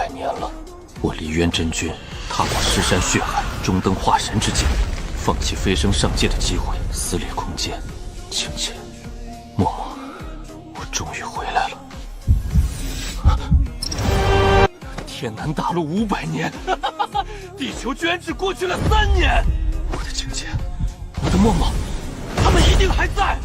500年了，我离元真君踏过尸山血海、中登化神之境，放弃飞升上界的机会，撕裂空间。青浅，默默，我终于回来了。天南大陆500年，地球居然只过去了3年。我的青浅，我的默默，他们一定还在。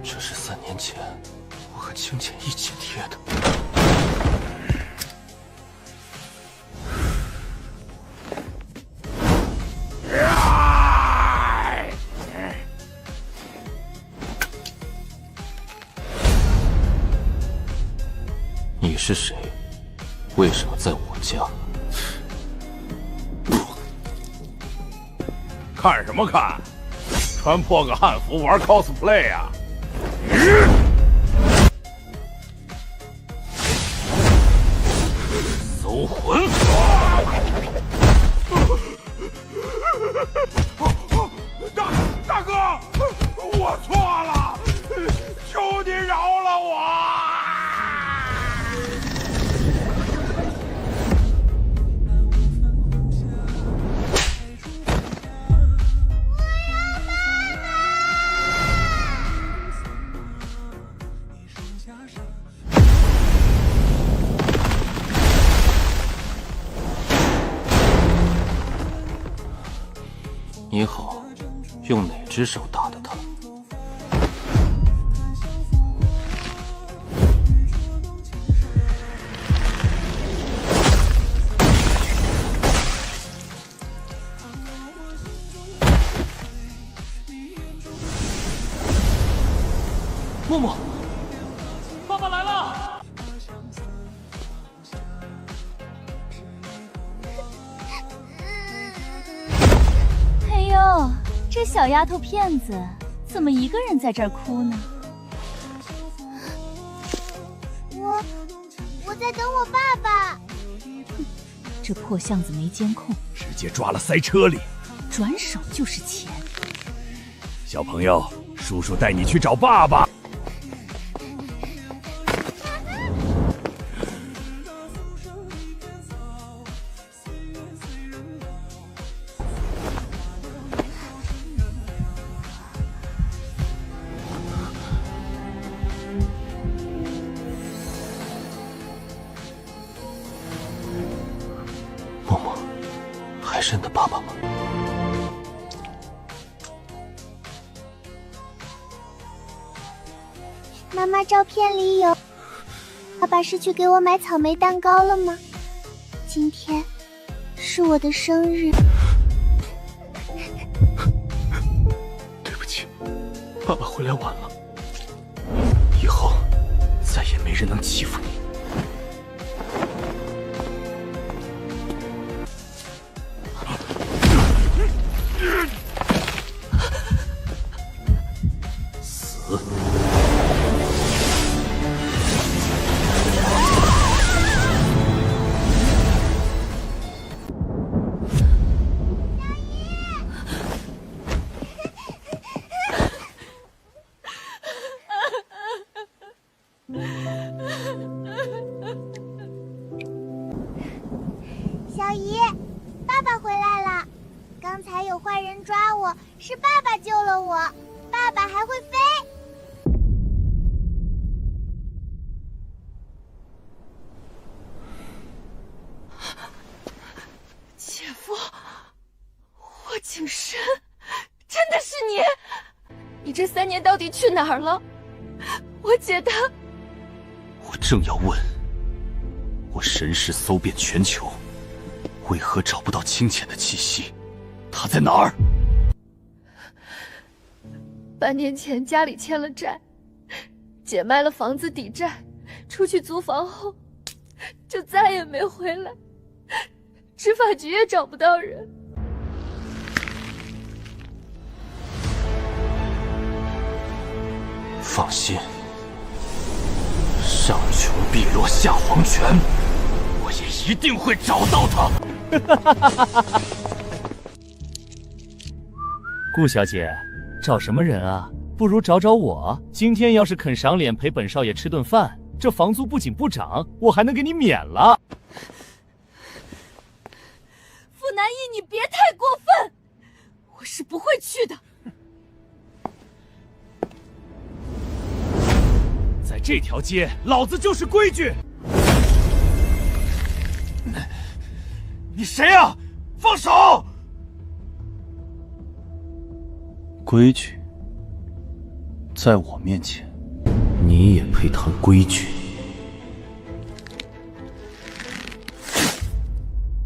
这是3年前我和青浅一起贴的。你是谁？为什么在我家？看什么看？穿破个汉服玩 cosplay 啊！搜魂！大哥，我错了，求你饶了我！你好，用哪只手打的他？默默，爸爸来了！哎呦，这小丫头片子怎么一个人在这儿哭呢？我在等我爸爸。这破巷子没监控，直接抓了塞车里，转手就是钱。小朋友，叔叔带你去找爸爸。默默，还是你的爸爸吗？妈妈照片里有，爸爸是去给我买草莓蛋糕了吗？今天是我的生日。对不起，爸爸回来晚了，以后再也没人能欺负你。死！小姨，爸爸回来了。刚才有坏人抓我，是爸爸救了我。爸爸还会飞。姐夫，霍景深，真的是你！你这3年到底去哪儿了？我姐她……我正要问，我神识搜遍全球，为何找不到清浅的气息？他在哪儿？半年前家里欠了债，姐卖了房子抵债，出去租房后就再也没回来，执法局也找不到人。放心，上穷碧落下黄泉，我也一定会找到他。顾小姐，找什么人啊？不如找找我。今天要是肯赏脸陪本少爷吃顿饭，这房租不仅不涨，我还能给你免了。傅南义，你别太过分，我是不会去的。在这条街，老子就是规矩。你谁呀？放手！规矩，在我面前，你也配谈规矩？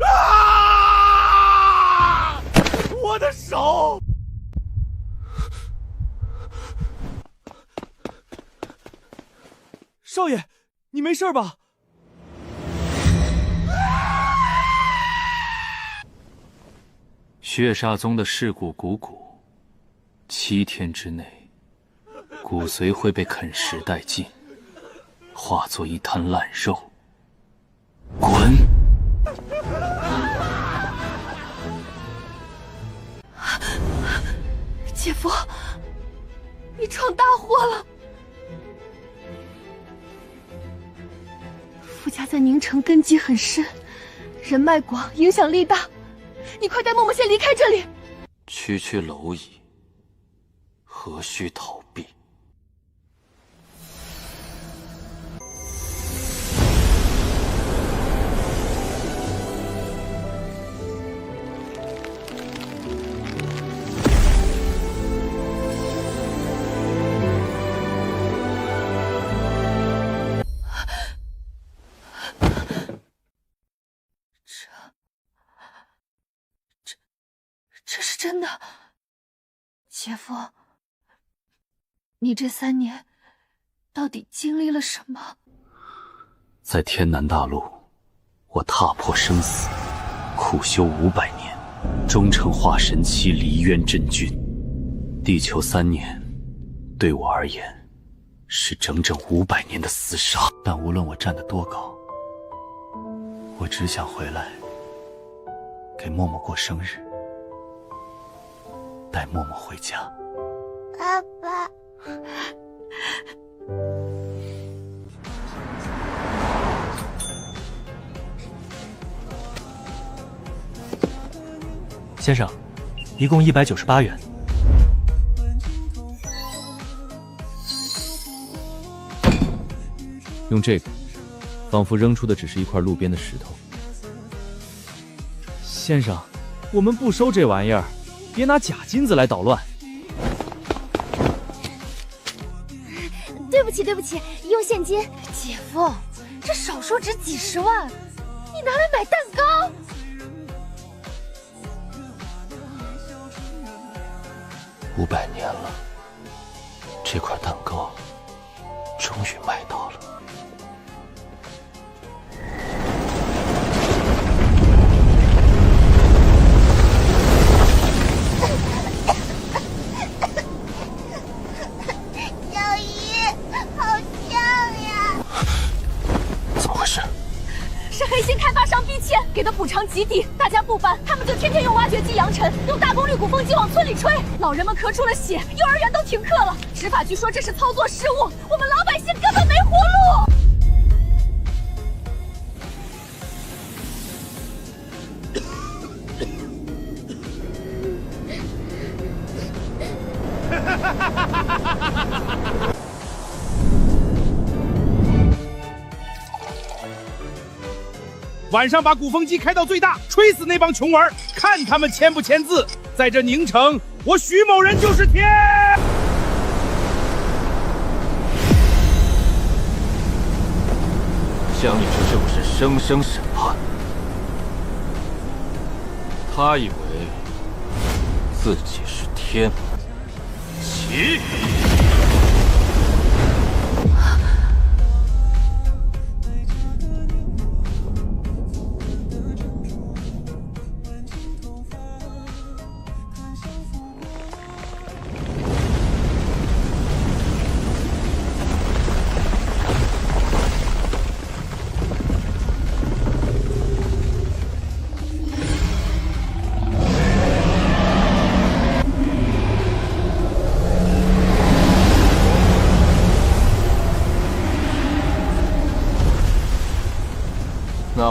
啊！我的手！少爷，你没事吧？血煞宗的尸骨汩汩，7天之内，骨髓会被啃食殆尽，化作一滩烂肉。滚！姐夫，你闯大祸了。傅家在宁城根基很深，人脉广，影响力大。你快带默默先离开这里。区区蝼蚁，何须逃避？这是真的，姐夫，你这3年到底经历了什么？在天南大陆，我踏破生死，苦修500年，终成化神期离渊真君。地球3年，对我而言，是整整500年的厮杀。但无论我站得多高，我只想回来，给默默过生日。带默默回家。爸爸，先生，一共198元。用这个，仿佛扔出的只是一块路边的石头。先生，我们不收这玩意儿。别拿假金子来捣乱。对不起，对不起，用现金。姐夫，这少说值几十万，你拿来买蛋糕。500年了，这块蛋糕终于买到了。给的补偿极低，大家不搬，他们就天天用挖掘机扬尘，用大功率鼓风机往村里吹，老人们咳出了血，幼儿园都停课了。执法局说这是操作失误，我们老百姓根本没活路。晚上把鼓风机开到最大，吹死那帮穷儿，看他们签不签字。在这宁城，我徐某人就是天。江女士是不是生生审判？他以为自己是天。起！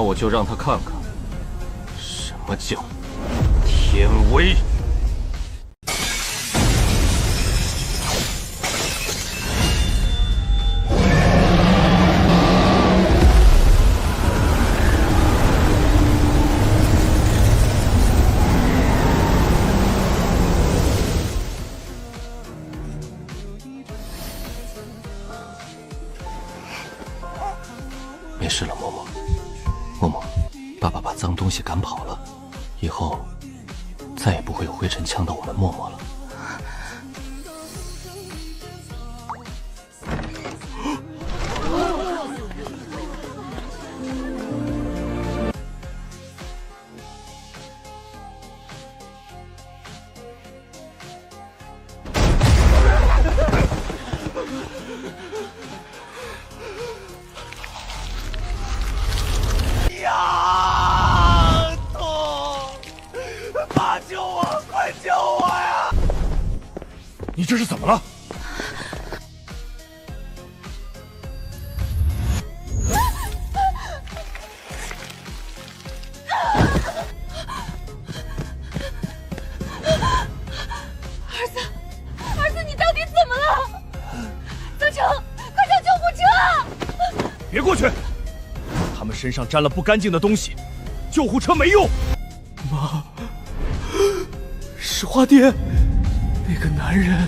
我就让他看看什么叫天威。没事了，默默。默默，爸爸把脏东西赶跑了，以后再也不会有灰尘呛到我们默默了。你这是怎么了？儿子，你到底怎么了？泽成，快叫救护车！别过去，他们身上沾了不干净的东西，救护车没用。妈，是花爹，那个男人，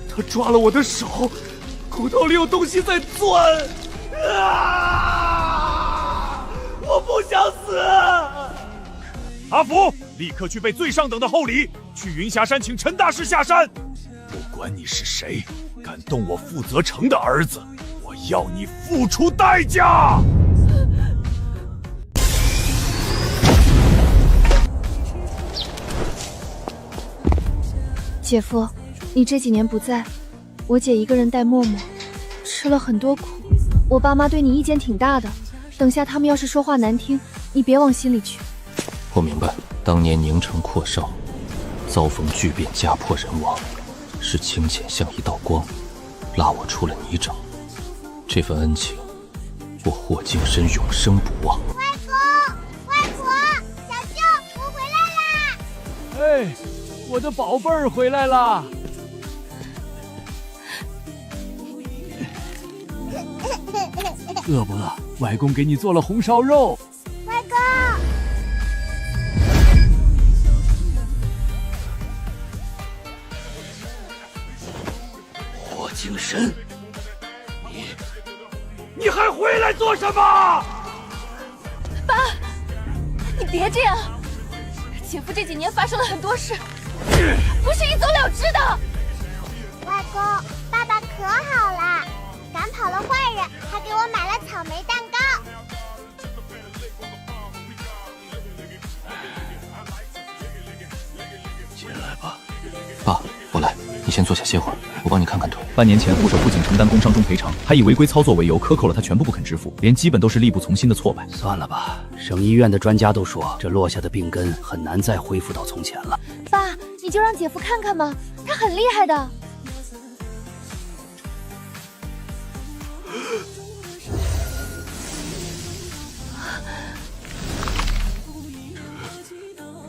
他抓了我的手，骨头里有东西在钻。啊！我不想死。阿福，立刻去备最上等的厚礼，去云霞山请陈大师下山。不管你是谁，敢动我傅泽成的儿子，我要你付出代价。姐夫，你这几年不在，我姐一个人带默默，吃了很多苦。我爸妈对你意见挺大的，等下他们要是说话难听，你别往心里去。我明白，当年宁城阔少遭逢巨变，家破人亡，是清浅像一道光，拉我出了泥沼。这份恩情，我霍净身永生不忘。外公，外婆，小舅，我回来啦！哎，我的宝贝儿回来啦！饿不饿？外公给你做了红烧肉。外公，霍净身，你还回来做什么？爸，你别这样，姐夫这几年发生了很多事，不是一走了之的。外公，爸爸可好了，赶跑了坏人，还给我买了草莓蛋糕。进来吧。爸，我来，你先坐下歇会儿，我帮你看看腿。半年前，护手不仅承担工伤中赔偿，还以违规操作为由克扣了他全部不肯支付，连基本都是力不从心的挫败。算了吧，省医院的专家都说，这落下的病根很难再恢复到从前了。爸，你就让姐夫看看吧，他很厉害的。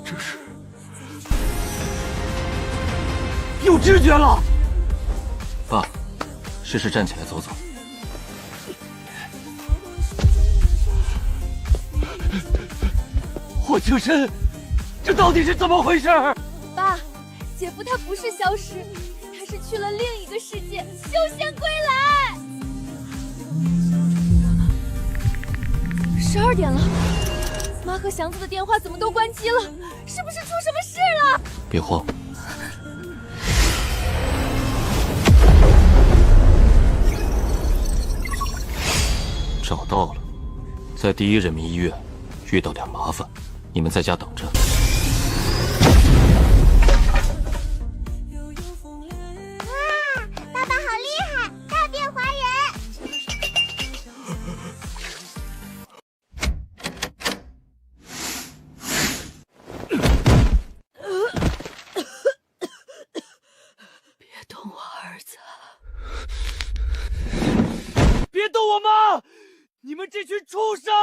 这是有知觉了。爸，试试站起来走走。霍净身，这到底是怎么回事？爸，姐夫他不是消失，他是去了另一个世界，修仙归来。12点了，妈和祥子的电话怎么都关机了？是不是出什么事了？别慌。找到了，在第一人民医院遇到点麻烦，你们在家等着。哇，爸爸好厉害，大变华人！别动我儿子！别动我妈！你们这群畜生！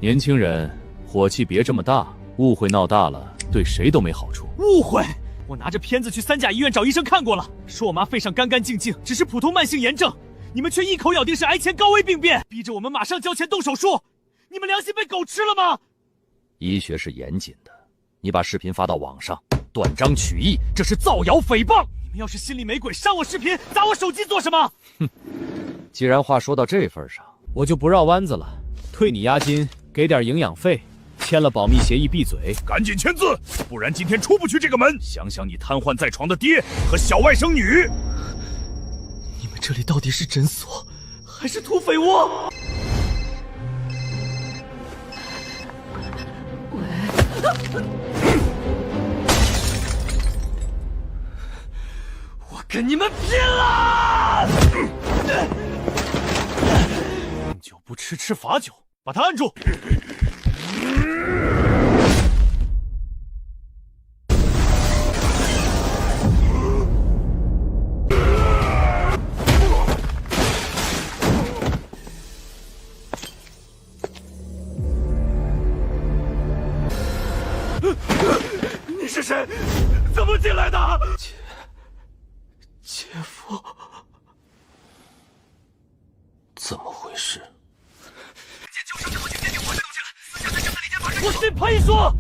年轻人，火气别这么大，误会闹大了，对谁都没好处。误会？我拿着片子去3甲医院找医生看过了，说我妈肺上干干净净，只是普通慢性炎症。你们却一口咬定是癌前高危病变，逼着我们马上交钱动手术。你们良心被狗吃了吗？医学是严谨的，你把视频发到网上，断章取义，这是造谣诽谤！你们要是心里没鬼，删我视频，砸我手机做什么？哼，既然话说到这份上，我就不绕弯子了，退你押金，给点营养费，签了保密协议闭嘴。赶紧签字，不然今天出不去这个门。想想你瘫痪在床的爹和小外甥女。你们这里到底是诊所还是土匪窝？我跟你们拼了！敬酒不吃吃罚酒，把他按住！你是谁？怎么进来的？姐夫，怎么回事？我信裴说。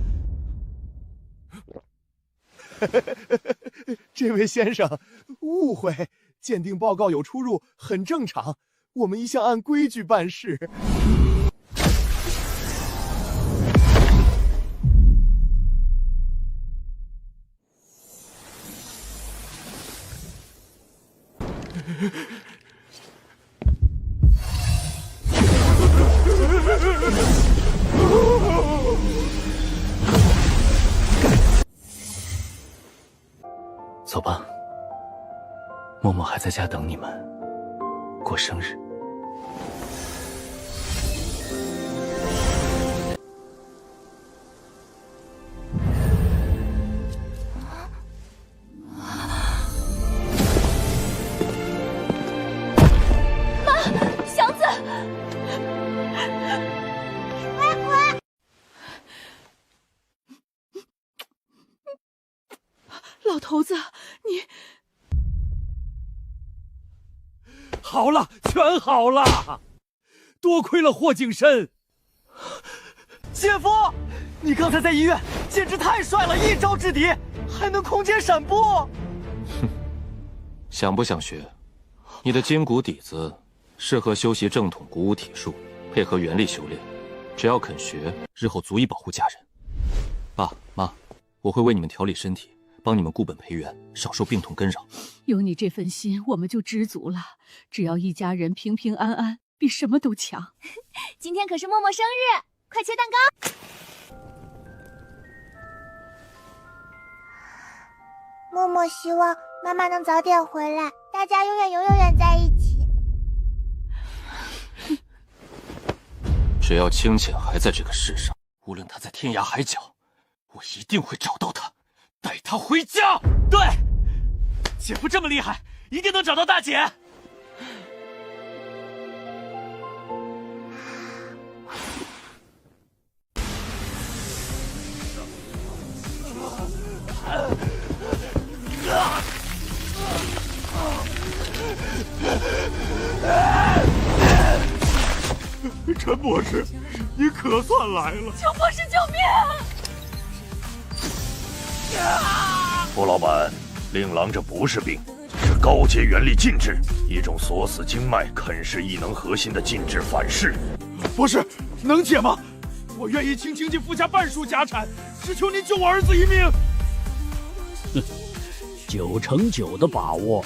这位先生，误会，鉴定报告有出入，很正常。我们一向按规矩办事。走吧，默默还在家等你们，过生日。祥子，外婆，老头子，你好了，全好了，多亏了霍景深。姐夫，你刚才在医院简直太帅了，一招制敌，还能空间闪播。哼，想不想学？你的筋骨底子适合修习正统鼓舞体术，配合原力修炼。只要肯学，日后足以保护家人。爸妈，我会为你们调理身体，帮你们固本培元，少受病痛干扰。有你这份心，我们就知足了。只要一家人平平安安，比什么都强。今天可是默默生日，快切蛋糕！默默希望妈妈能早点回来，大家永远在一起。只要清浅还在这个世上，无论他在天涯海角，我一定会找到他，带他回家。对，姐夫这么厉害，一定能找到大姐。陈博士，你可算来了！邱博士，救命！郭老板，令郎这不是病，是高阶元力禁制，一种锁死经脉、啃噬异能核心的禁制反噬。博士，能解吗？我愿意倾倾尽附加半数家产，只求您救我儿子一命。 9成9的把握。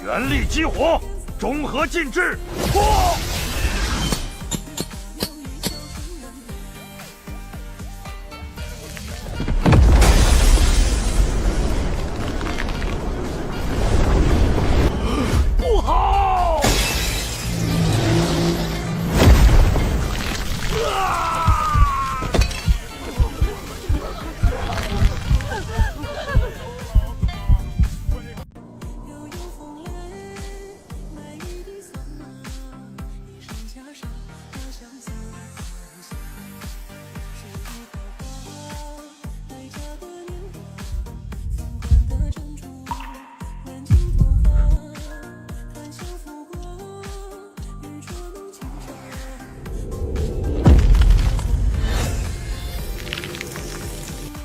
元力激活，中和禁制，破！不好！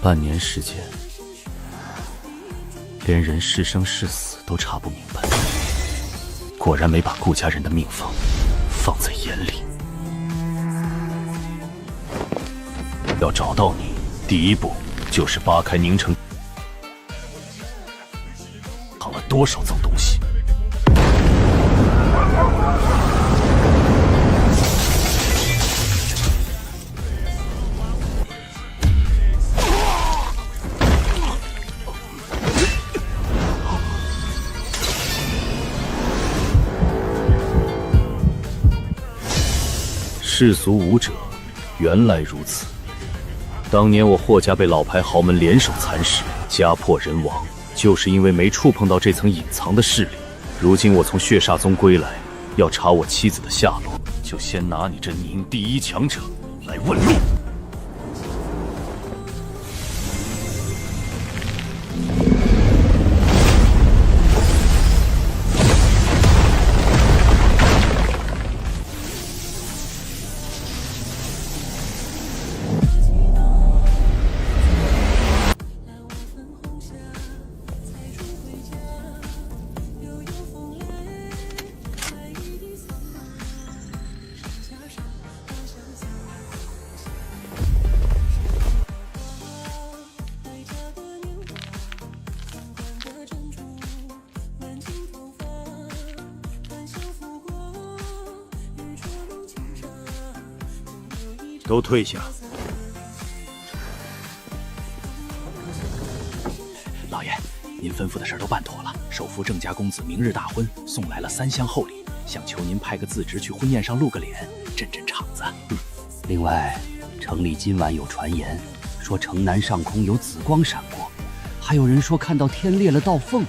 半年时间，连人是生是死都查不明白，果然没把顾家人的命放在眼里。要找到你，第一步就是扒开宁城藏了多少脏东西。世俗武者，原来如此。当年我霍家被老牌豪门联手蚕食，家破人亡，就是因为没触碰到这层隐藏的势力。如今我从血煞宗归来，要查我妻子的下落，就先拿你这宁第一强者来问路。都退下。老爷，您吩咐的事都办妥了，首府郑家公子明日大婚，送来了3箱厚礼，想求您派个字侄去婚宴上露个脸，镇镇场子。另外，城里今晚有传言，说城南上空有紫光闪过，还有人说看到天裂了道缝，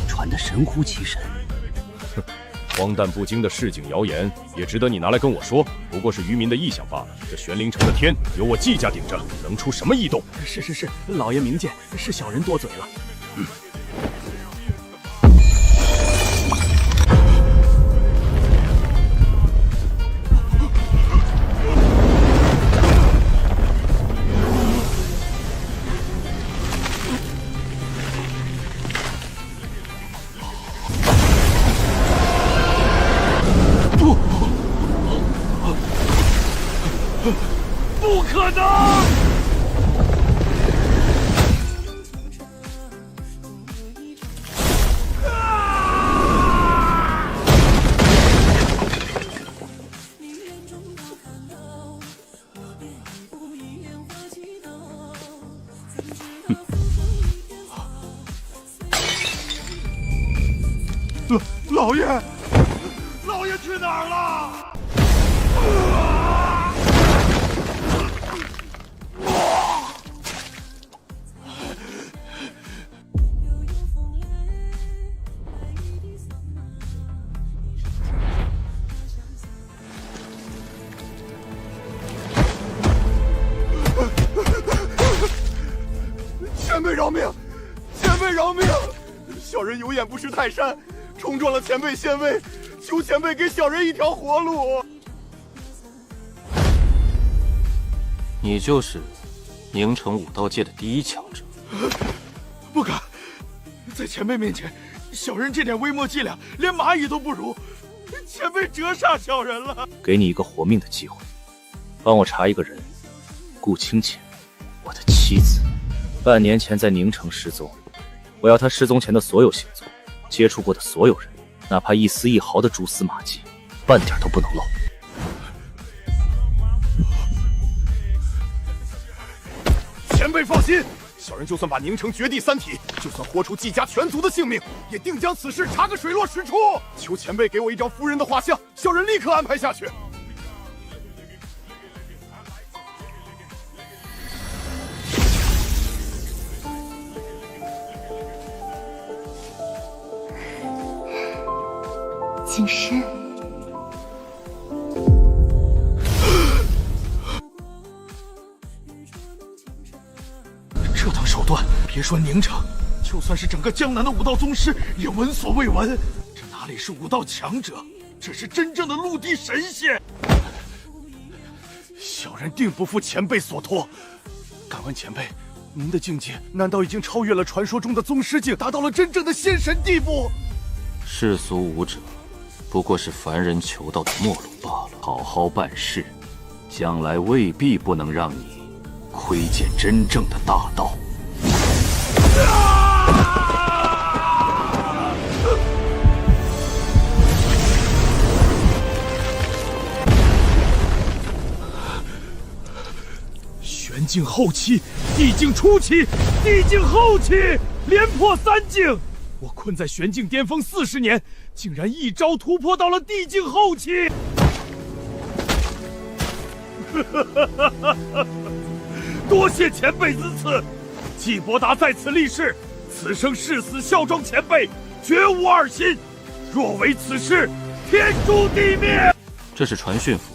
传得神乎其神。荒诞不经的市井谣言，也值得你拿来跟我说？不过是渔民的臆想罢了。这玄灵城的天有我季家顶着，能出什么异动？是，老爷明鉴，是小人多嘴了。不可能！老爷去哪儿了？前辈饶命！前辈饶命！小人有眼不识泰山，冲撞了前辈仙威，求前辈给小人一条活路。你就是宁城武道界的第一强者？不敢，在前辈面前，小人这点微末伎俩连蚂蚁都不如，前辈折煞小人了。给你一个活命的机会，帮我查一个人，顾清浅，我的妻子，半年前在宁城失踪，我要他失踪前的所有行踪，接触过的所有人，哪怕一丝一毫的蛛丝马迹，半点都不能漏。前辈放心，小人就算把宁城绝地三体，就算豁出季家全族的性命，也定将此事查个水落石出。求前辈给我一张夫人的画像，小人立刻安排下去。景深，这等手段，别说宁城，就算是整个江南的武道宗师也闻所未闻。这哪里是武道强者，这是真正的陆地神仙。小人定不负前辈所托。敢问前辈，您的境界难道已经超越了传说中的宗师境，达到了真正的仙神地步？世俗武者，不过是凡人求道的末路罢了。好好办事，将来未必不能让你窥见真正的大道。玄境后期，地境初期，地境后期，连破3境。我困在玄境巅峰40年，竟然一招突破到了地境后期。多谢前辈之赐，季伯达在此立誓，此生誓死效忠前辈，绝无二心。若违此事，天诛地灭。这是传讯符，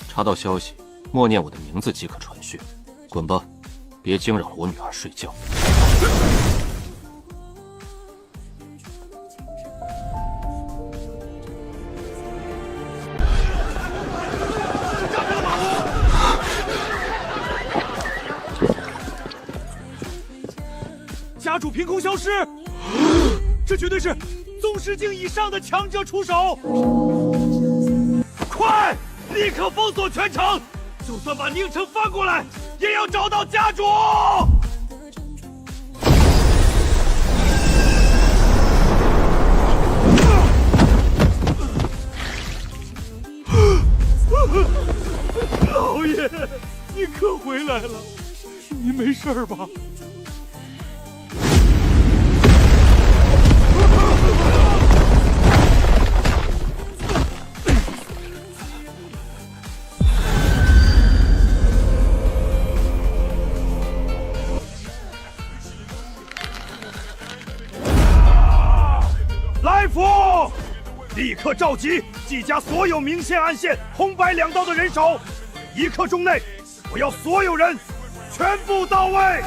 查到消息，默念我的名字即可传讯。滚吧，别惊扰了我女儿睡觉。家主凭空消失，这绝对是宗师境以上的强者出手！快，立刻封锁全城，就算把宁城翻过来，也要找到家主！老爷，你可回来了，您没事吧？来福，立刻召集季家所有明线暗线、红白两道的人手，1刻钟内，我要所有人全部到位。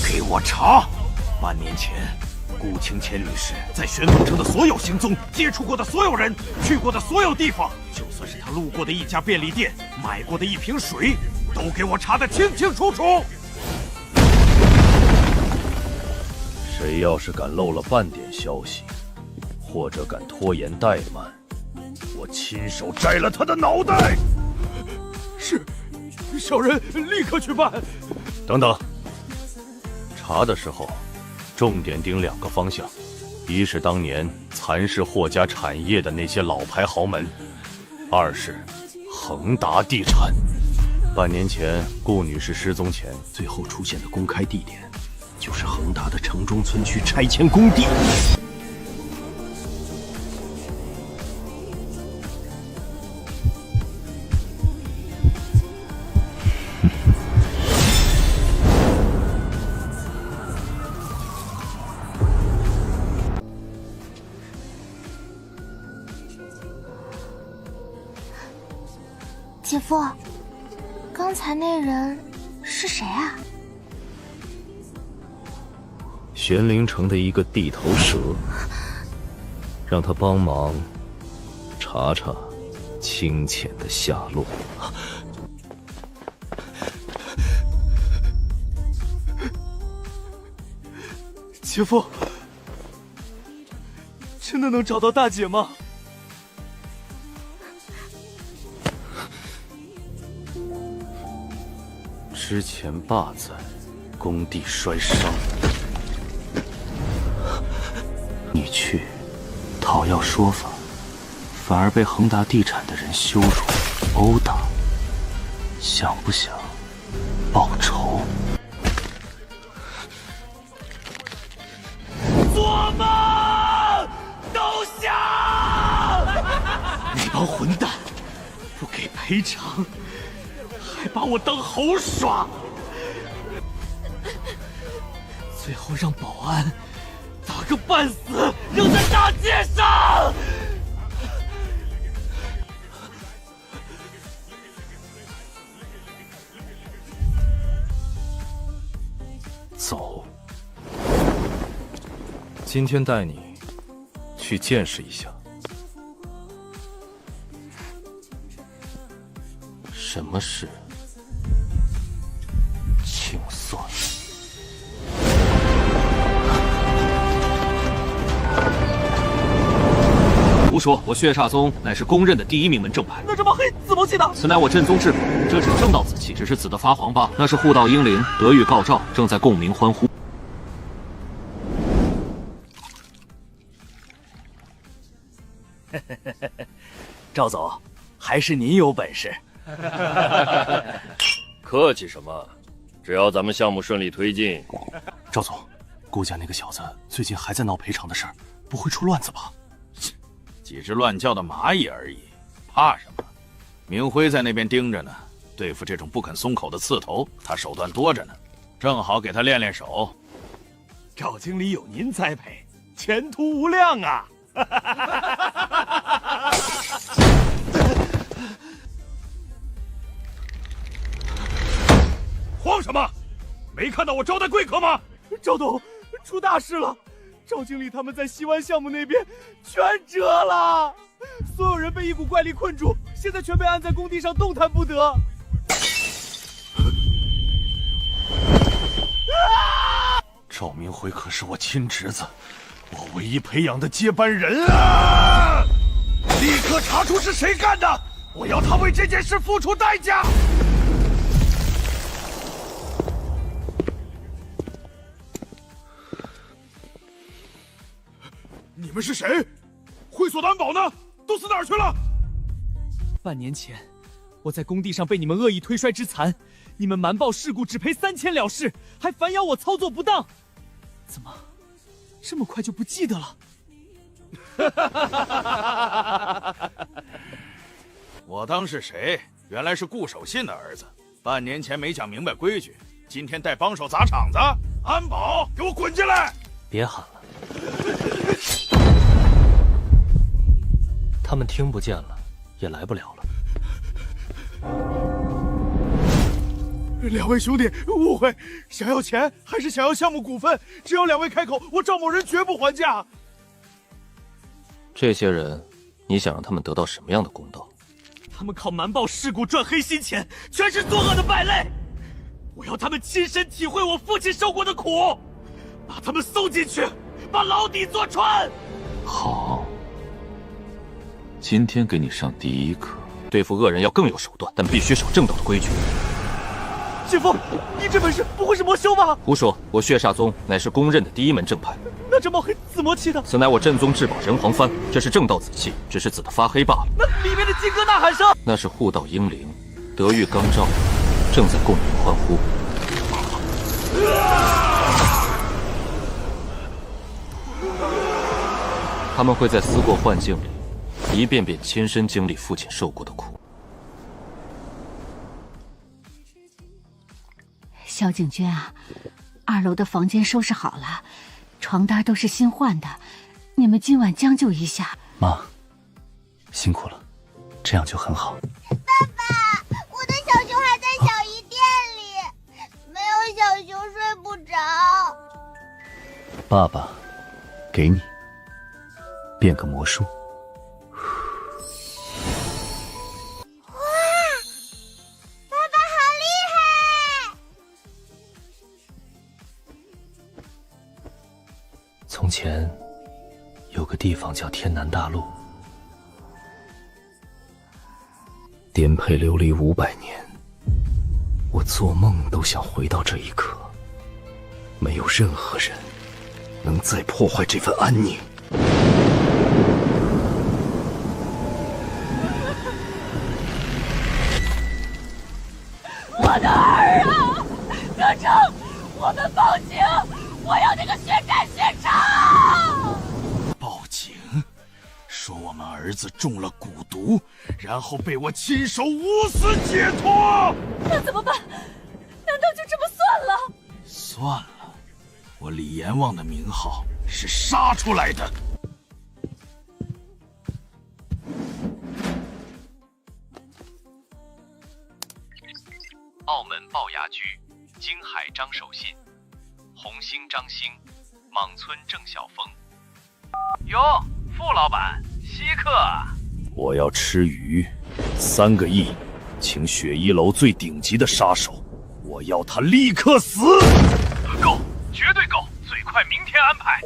给我查！半年前，顾清浅女士在玄凤城的所有行踪、接触过的所有人、去过的所有地方，就算是她路过的一家便利店、买过的一瓶水，都给我查得清清楚楚。谁要是敢漏了半点消息，或者敢拖延怠慢，我亲手摘了他的脑袋！是，小人立刻去办。等等，查的时候，重点盯2个方向：一是当年蚕食霍家产业的那些老牌豪门；二是恒达地产。半年前顾女士失踪前，最后出现的公开地点，就是恒达的城中村区拆迁工地。姐夫，刚才那人是谁啊？玄灵城的一个地头蛇，让他帮忙查查清浅的下落。姐夫，真的能找到大姐吗？之前爸在工地摔伤，你去讨要说法，反而被恒达地产的人羞辱、殴打，想不想报仇？做梦！都下！那帮混蛋不给赔偿，还把我当猴耍，最后让保安打个半死，扔在大街上。走，今天带你去见识一下。什么是青说，我血煞宗乃是公认的第1名门正派。那这帮黑紫魔气的，此乃我正宗至宝，这只正道紫气，只是紫得发黄罢了。那是护道英灵得遇告召，正在共鸣欢呼。赵总，还是您有本事。客气什么？只要咱们项目顺利推进。赵总，顾家那个小子最近还在闹赔偿的事儿，不会出乱子吧？几只乱叫的蚂蚁而已，怕什么？明辉在那边盯着呢，对付这种不肯松口的刺头，他手段多着呢，正好给他练练手。赵经理有您栽培，前途无量啊！慌什么？没看到我招待贵客吗？赵董，出大事了！赵经理他们在西湾项目那边全折了，所有人被一股怪力困住，现在全被按在工地上动弹不得。赵明辉可是我亲侄子，我唯一培养的接班人啊！立刻查出是谁干的，我要他为这件事付出代价！你们是谁？会所的安保呢？都死哪儿去了？半年前，我在工地上被你们恶意推摔致残，你们瞒报事故只赔3000了事，还反咬我操作不当，怎么这么快就不记得了？我当是谁？原来是顾守信的儿子。半年前没讲明白规矩，今天带帮手砸场子。安保，给我滚进来！别喊了。他们听不见了，也来不了了。两位兄弟误会，想要钱还是想要项目股份？只要两位开口，我赵某人绝不还价。这些人，你想让他们得到什么样的公道？他们靠瞒报事故赚黑心钱，全是作恶的败类。我要他们亲身体会我父亲受过的苦，把他们送进去，把牢底坐穿。好，今天给你上第一课。对付恶人要更有手段，但必须守正道的规矩。姐夫，你这本事不会是魔修吧？胡说！我血煞宗乃是公认的第1门正派。那这冒黑紫魔气的，此乃我正宗至宝人皇幡，这是正道紫气，只是紫得发黑罢了。那里面的金戈呐喊声，那是护道英灵得遇刚召，正在共鸣欢呼。他们会在思过幻境里，一遍遍亲身经历父亲受过的苦。萧景娟啊，2楼的房间收拾好了，床单都是新换的，你们今晚将就一下。妈，辛苦了，这样就很好。爸爸，我的小熊还在小姨店里，没有小熊睡不着。爸爸，给你变个魔术。从前有个地方叫天南大陆，颠沛流离500年，我做梦都想回到这一刻。没有任何人能再破坏这份安宁。我的儿啊！科成，我们报警！我要这个血债血偿！报警，说我们儿子中了蛊毒，然后被我亲手捂死解脱。那怎么办？难道就这么算了？算了，我李阎王的名号是杀出来的。澳门龅牙居，京海张守信，红星张兴，莽村郑晓峰。哟，傅老板，稀客啊！我要吃鱼，3个亿，请雪衣楼最顶级的杀手，我要他立刻死！够，绝对够，最快明天安排。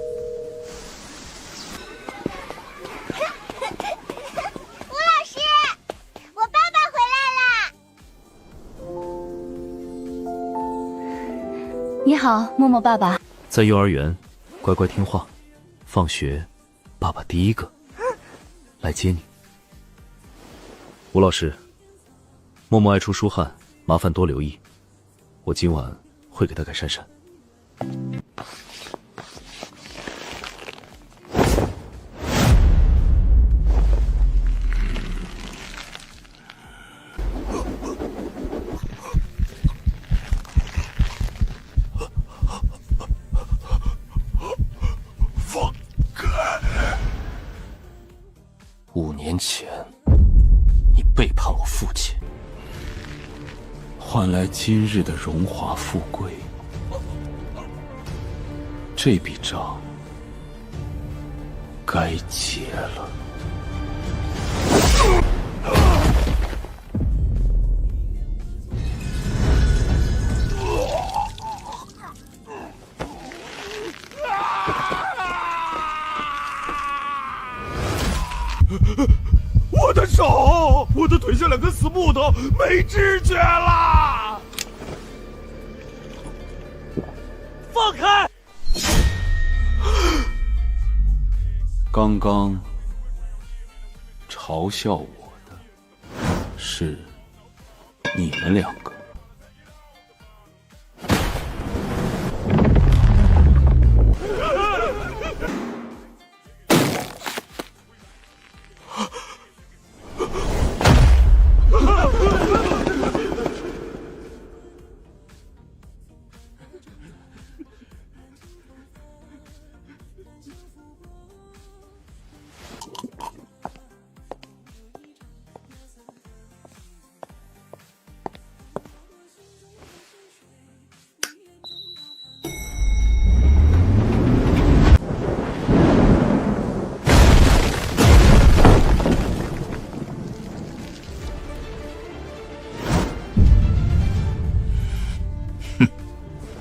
你好，默默爸爸。在幼儿园，乖乖听话，放学，爸爸第一个来接你。吴老师，默默爱出疏汗，麻烦多留意，我今晚会给他改善善。5年前，你背叛我父亲，换来今日的荣华富贵。这笔账该结了。我的手，我的腿像2根死木头，没知觉了。放开！刚刚嘲笑我的是你们2个。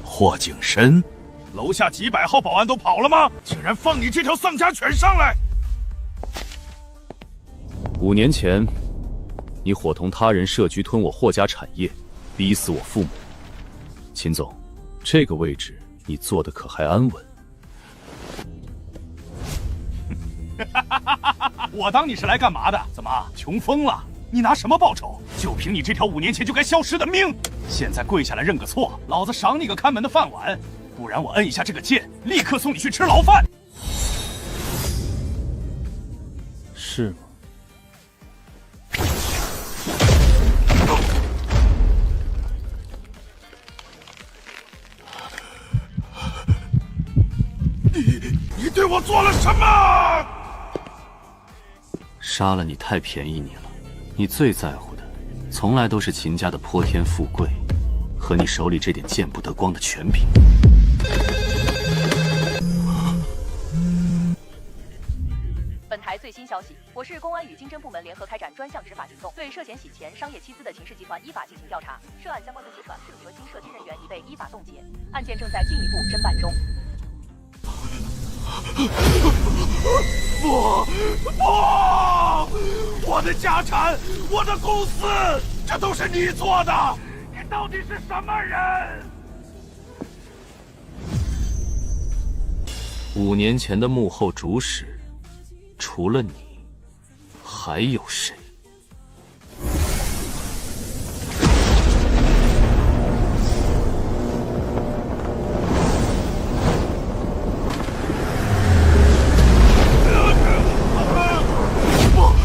霍景深，楼下几百号保安都跑了吗？竟然放你这条丧家犬上来！5年前，你伙同他人设局吞我霍家产业，逼死我父母。秦总，这个位置你坐的可还安稳？我当你是来干嘛的？怎么穷疯了？你拿什么报仇？就凭你这条5年前就该消失的命！现在跪下来认个错，老子赏你个看门的饭碗，不然我摁一下这个键，立刻送你去吃牢饭。是吗？你对我做了什么？杀了你太便宜你了，你最在乎的，从来都是秦家的泼天富贵，和你手里这点见不得光的权柄。本台最新消息，我市公安与经侦部门联合开展专项执法行动，对涉嫌洗钱、商业欺资的秦氏集团依法进行调查，涉案相关的携传是核心涉金人员已被依法冻结，案件正在进一步侦办中。不！我的家产，我的公司，这都是你做的！你到底是什么人？5年前的幕后主使，除了你，还有谁？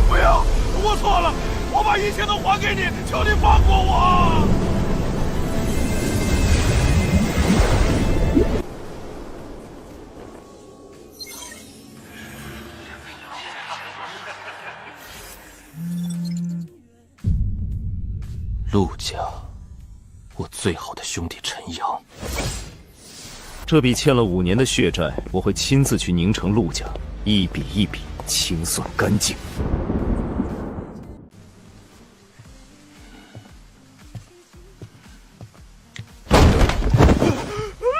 不要！我错了，我把一切都还给你，求你放过我！陆家，我最好的兄弟陈阳。这笔欠了5年的血债，我会亲自去宁城陆家，一笔一笔清算干净。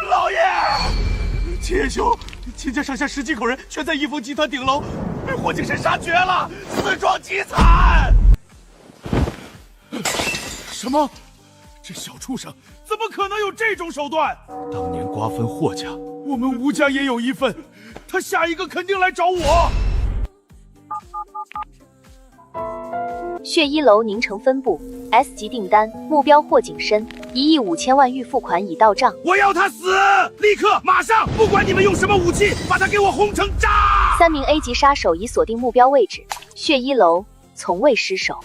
老爷，秦兄，秦家上下10几口人全在一峰集团顶楼被霍景深杀绝了，死状极惨。什么？这小畜生怎么可能有这种手段？当年瓜分霍家，我们吴家也有一份，他下一个肯定来找我。血一楼宁城分部 S 级订单，目标霍景深，1亿5千万预付款已到账。我要他死！立刻，马上！不管你们用什么武器，把他给我轰成渣！3名 A 级杀手已锁定目标位置，血一楼从未失手。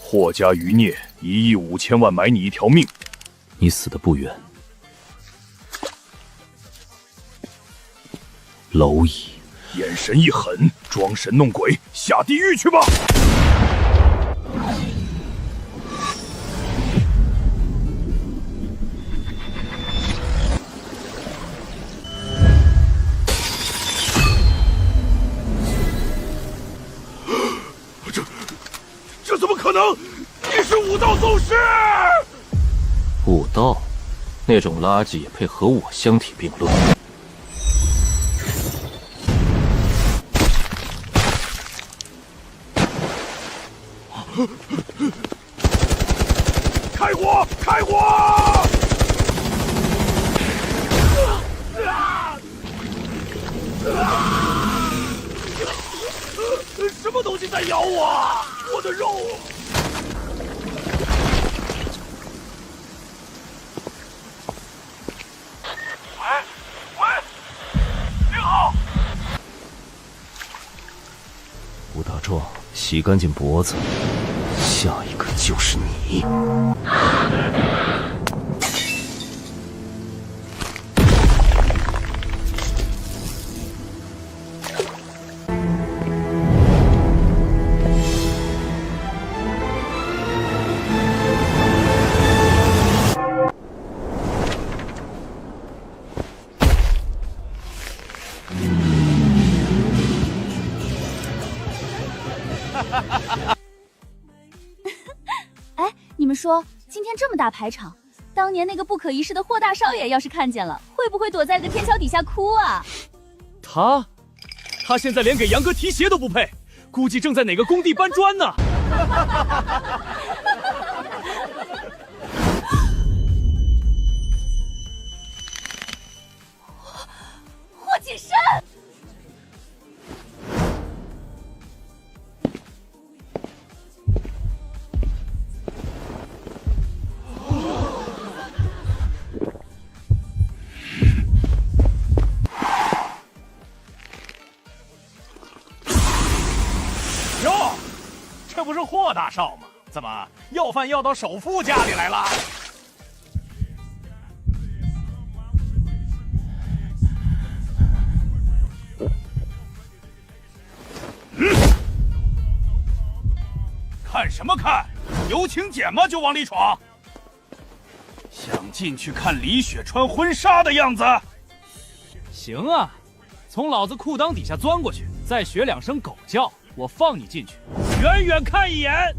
霍家余孽，1亿5千万买你一条命。你死的不远。蝼蚁，眼神一狠，装神弄鬼，下地狱去吧！这怎么可能？你是武道宗师！武道，那种垃圾也配和我相提并论？开火！开火！什么东西在咬我？我的肉！喂，你好！吴大壮，洗干净脖子，下一个就是你。哎，你们说今天这么大排场，当年那个不可一世的霍大少爷要是看见了，会不会躲在个天桥底下哭啊？他现在连给杨哥提鞋都不配，估计正在哪个工地搬砖呢。霍景深。哟，这不是霍大少吗？怎么要饭要到首富家里来了？看什么看？有请柬吗？就往里闯。想进去看李雪穿婚纱的样子？行啊，从老子裤裆底下钻过去，再学2声狗叫，我放你进去。远远看一眼。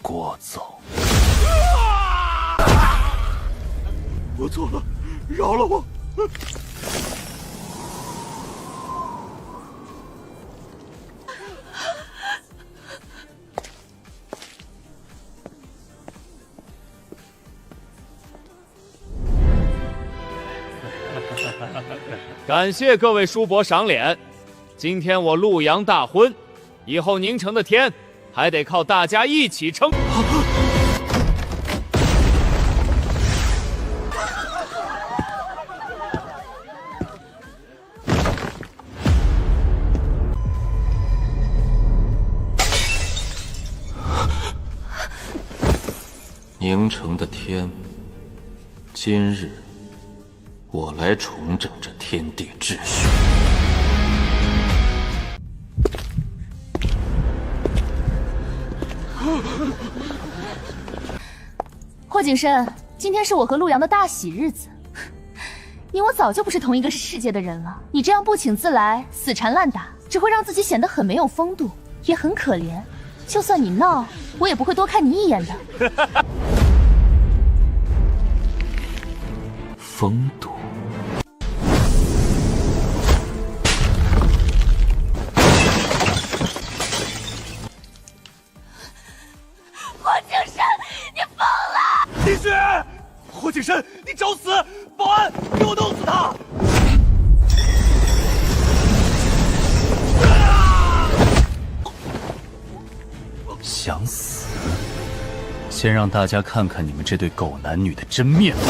聒噪！我错了，饶了我！感谢各位叔伯赏脸，今天我陆阳大婚，以后宁城的天还得靠大家一起撑。宁城的天，今日我来重整这天地秩序。霍景深，今天是我和陆阳的大喜日子，你我早就不是同一个世界的人了。你这样不请自来，死缠烂打，只会让自己显得很没有风度，也很可怜。就算你闹，我也不会多看你一眼的。风度。霍景深，你疯了！李雪，霍景深，你找死！保安，给我弄死他！想死？先让大家看看你们这对狗男女的真面目！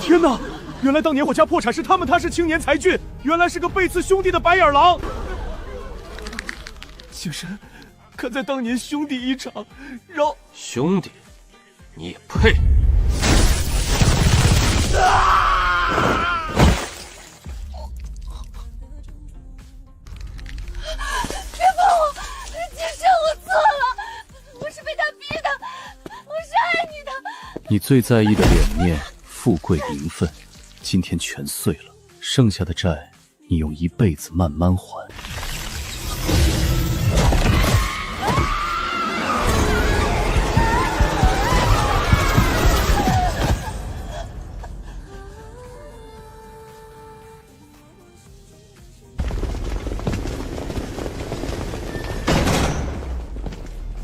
天哪！原来当年我家破产是他们，他是青年才俊，原来是个背刺兄弟的白眼狼。景深，看在当年兄弟一场，让兄弟，你也配？别碰我，景深，我错了，我是被他逼的，我是爱你的。你最在意的脸面、富贵、名分，今天全碎了，剩下的债，你用一辈子慢慢还。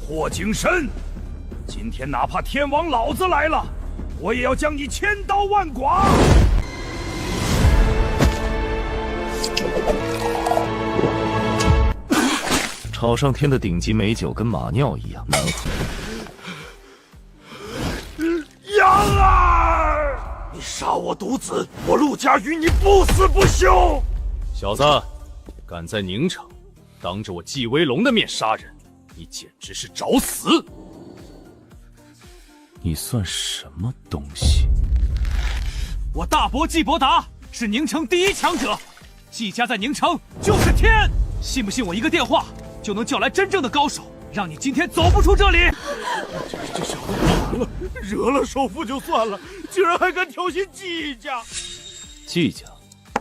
霍景深，今天哪怕天王老子来了，我也要将你千刀万剐！炒上天的顶级美酒跟马尿一样难喝。杨儿，你杀我独子，我陆家与你不死不休！小子，敢在宁城当着我纪威龙的面杀人，你简直是找死！你算什么东西？我大伯纪伯达是宁城第一强者，纪家在宁城就是天，信不信我一个电话就能叫来真正的高手，让你今天走不出这里？这小子完了，惹了首富就算了，竟然还敢挑衅纪家！纪家，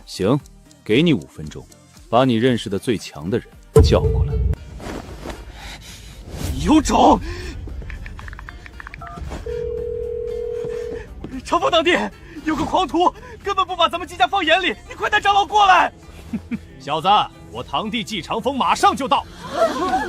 行，给你5分钟，把你认识的最强的人叫过来。你有种！长风堂弟，有个狂徒根本不把咱们纪家放眼里，你快带长老过来！小子，我堂弟纪长风马上就到，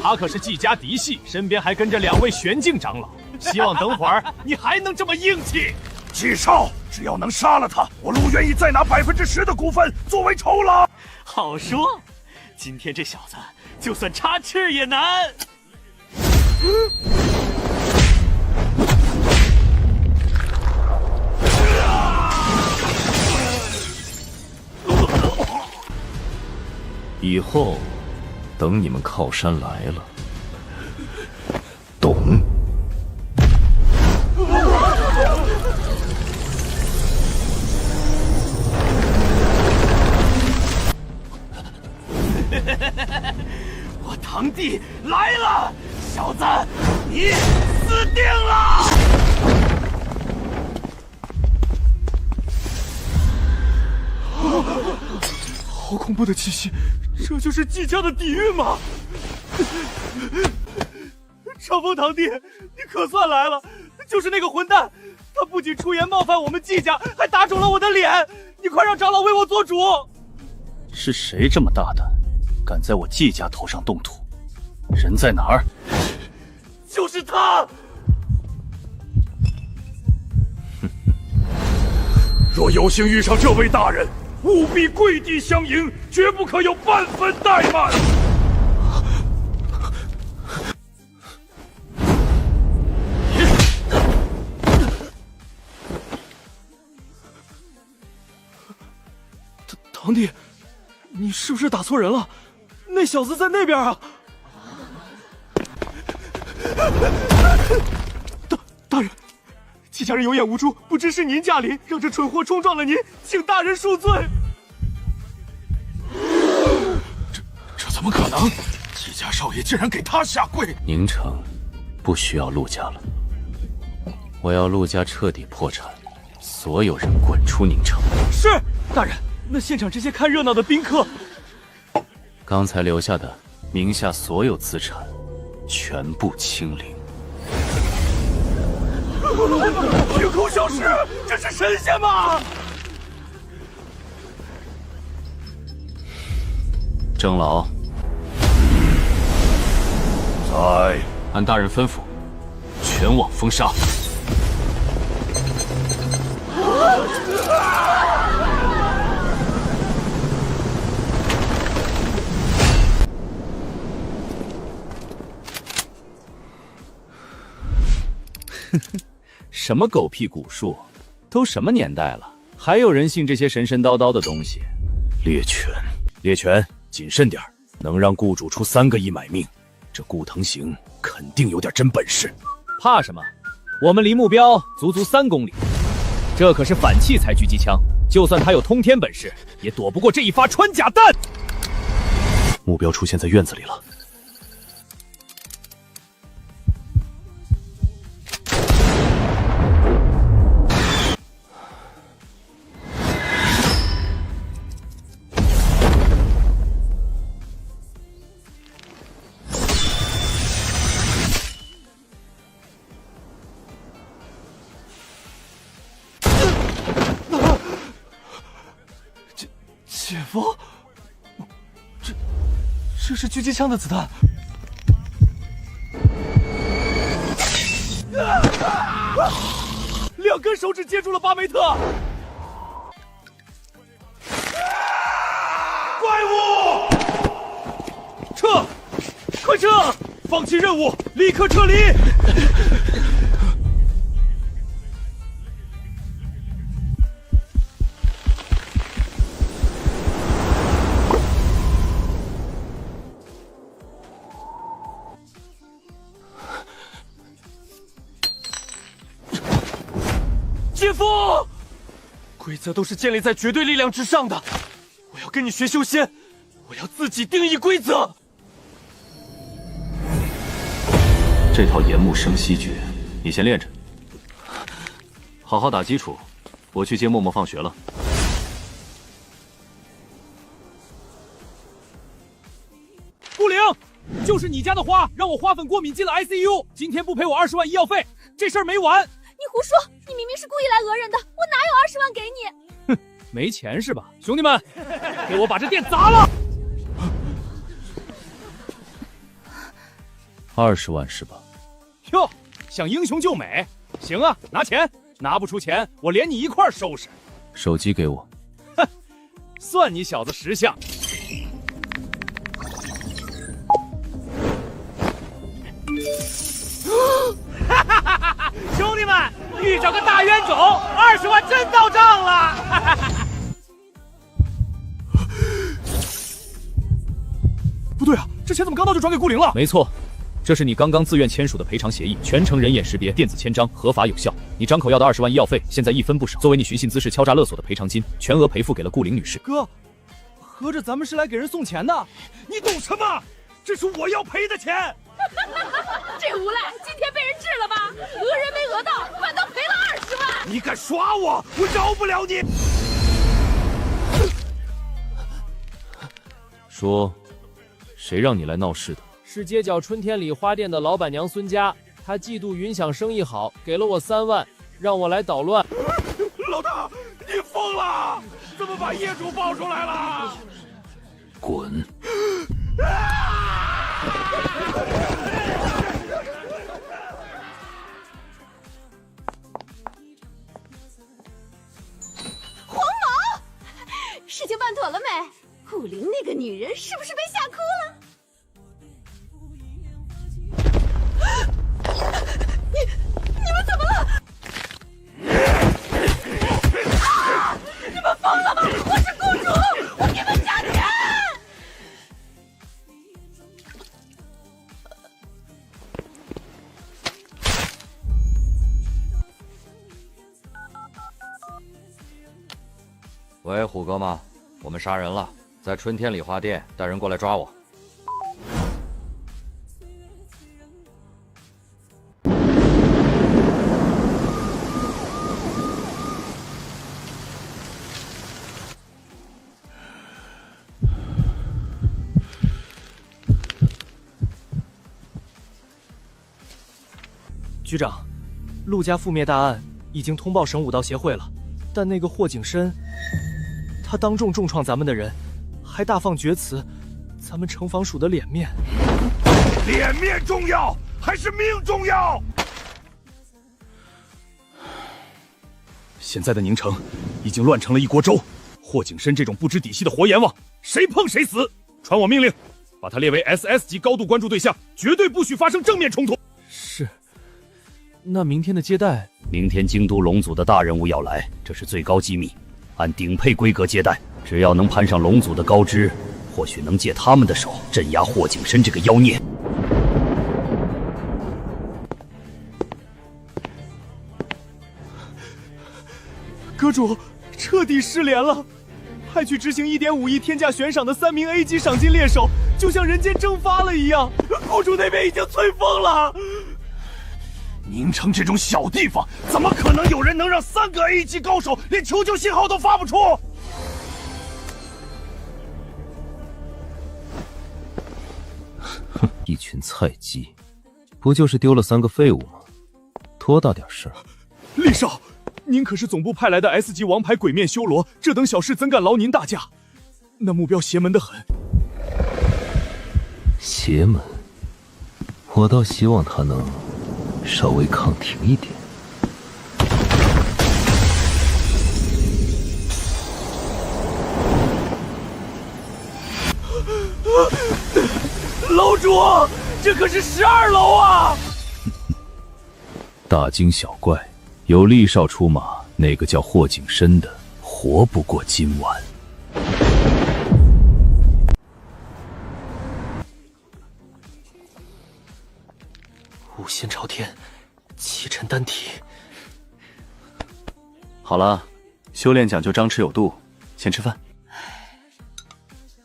他可是纪家嫡系，身边还跟着2位玄境长老，希望等会儿你还能这么硬气。纪少，只要能杀了他，我陆愿意再拿10%的股份作为酬劳。好说，今天这小子就算插翅也难。以后，等你们靠山来了，懂？我堂弟来了，小子，你死定了！好恐怖的气息，这就是纪家的底蕴吗？长风堂弟，你可算来了！就是那个混蛋，他不仅出言冒犯我们纪家，还打肿了我的脸！你快让长老为我做主！是谁这么大胆，敢在我纪家头上动土？人在哪儿？就是他！若有幸遇上这位大人，务必跪地相迎，绝不可有半分怠慢。堂弟，你是不是打错人了？那小子在那边啊！大人，季家人有眼无珠，不知是您驾临，让这蠢货冲撞了您，请大人恕罪。这怎么可能？季家少爷竟然给他下跪！宁城不需要陆家了，我要陆家彻底破产，所有人滚出宁城。是，大人。那现场这些看热闹的宾客，刚才留下的名下所有资产全部清零。凭空消失，这是神仙吗？郑老，在，按大人吩咐，全网封杀。什么狗屁古术，都什么年代了，还有人信这些神神叨叨的东西？猎犬，猎犬，谨慎点，能让雇主出3个亿买命，这顾腾行肯定有点真本事。怕什么？我们离目标足足3公里，这可是反器材狙击枪，就算他有通天本事，也躲不过这一发穿甲弹。目标出现在院子里了。姐夫，这是狙击枪的子弹。2根手指接住了巴梅特。怪物，撤！快撤！放弃任务，立刻撤离！姐夫，规则都是建立在绝对力量之上的。我要跟你学修仙，我要自己定义规则。这套岩木生息诀，你先练着，好好打基础。我去接默默放学了。顾灵，就是你家的花让我花粉过敏进了 ICU， 今天不赔我20万医药费，这事儿没完。你胡说！你明明是故意来讹人的，我哪有20万给你？哼，没钱是吧？兄弟们，给我把这店砸了！20万是吧？哟，想英雄救美，行啊，拿钱，拿不出钱，我连你一块儿收拾。手机给我。哼，算你小子识相。哈哈哈哈！兄弟们，遇着个大冤种，20万真到账了！哈哈哈！不对啊，这钱怎么刚到就转给顾灵了？没错，这是你刚刚自愿签署的赔偿协议，全程人眼识别、电子签章，合法有效。你张口要的20万医药费，现在1分不少，作为你寻衅滋事、敲诈勒索的赔偿金，全额赔付给了顾灵女士。哥，合着咱们是来给人送钱的？你懂什么？这是我要赔的钱！这无赖今天被人治了吧？讹人没讹到，反倒赔了20万！你敢耍我，我饶不了你！说，谁让你来闹事的？是街角春天里花店的老板娘孙佳，她嫉妒云想生意好，给了我3万，让我来捣乱。老大，你疯了？怎么把业主爆出来了？滚！黄毛，事情办妥了没？顾灵那个女人是不是被吓哭了？你们怎么了？你们疯了吗？我是公主，喂，虎哥吗？我们杀人了，在春天理花店，带人过来抓我。局长，陆家覆灭大案已经通报省武道协会了，但那个霍景深，他当众重创咱们的人，还大放厥词，咱们城防署的脸面。脸面重要还是命重要？现在的宁城已经乱成了一锅粥，霍景深这种不知底细的活阎王，谁碰谁死！传我命令，把他列为 SS 级高度关注对象，绝对不许发生正面冲突。是。那明天的接待？明天京都龙祖的大人物要来，这是最高机密，按顶配规格接待。只要能攀上龙祖的高枝，或许能借他们的手镇压霍景深这个妖孽。阁主彻底失联了，派去执行1.5亿天价悬赏的3名 A 级赏金猎手，就像人间蒸发了一样。谷主那边已经催疯了。宁城这种小地方，怎么可能有人能让3个 A 级高手连求救信号都发不出？哼，一群菜鸡，不就是丢了3个废物吗？多大点事儿？厉少，您可是总部派来的 S 级王牌鬼面修罗，这等小事怎敢劳您大驾？那目标邪门的很。邪门，我倒希望他能稍微抗停一点。楼主，这可是12楼啊！大惊小怪，有厉少出马，那个叫霍景深的活不过今晚。五仙朝天，气沉丹体。好了，修炼讲究张弛有度，先吃饭。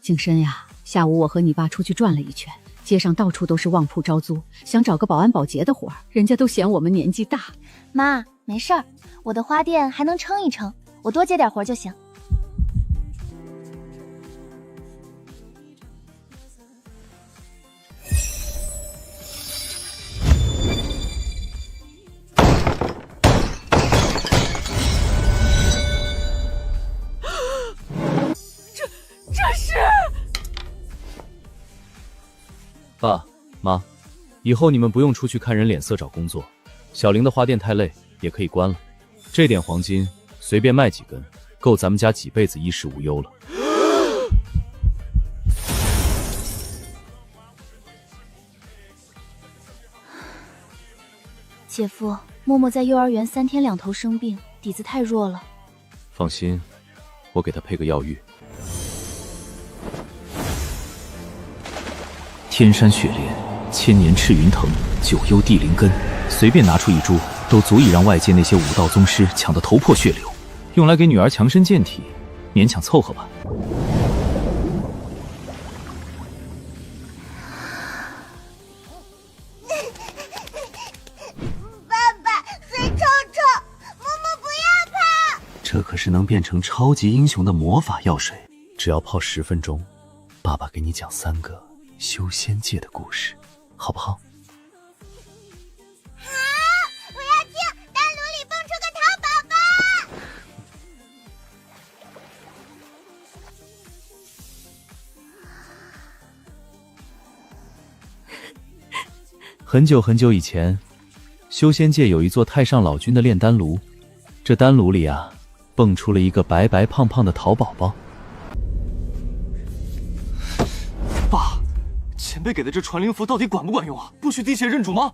景深呀，下午我和你爸出去转了一圈，街上到处都是旺铺招租，想找个保安保洁的活儿，人家都嫌我们年纪大。妈，没事儿，我的花店还能撑一撑，我多接点活就行。这是爸妈，以后你们不用出去看人脸色找工作，小玲的花店太累，也可以关了。这点黄金随便卖几根，够咱们家几辈子衣食无忧了。姐夫，默默在幼儿园3天2头生病，底子太弱了。放心，我给他配个药浴。天山雪莲，千年赤云藤，九幽地灵根，随便拿出一株，都足以让外界那些武道宗师抢得头破血流。用来给女儿强身健体，勉强凑合吧。爸爸，随臭臭，默默不要泡。这可是能变成超级英雄的魔法药水，只要泡10分钟，爸爸给你讲3个修仙界的故事，好不好？好，我要听丹炉里蹦出个淘宝宝。很久很久以前，修仙界有一座太上老君的炼丹炉，这丹炉里啊，蹦出了一个白白胖胖的淘宝宝。爸，前辈给的这传灵符到底管不管用啊？不许滴血认主吗？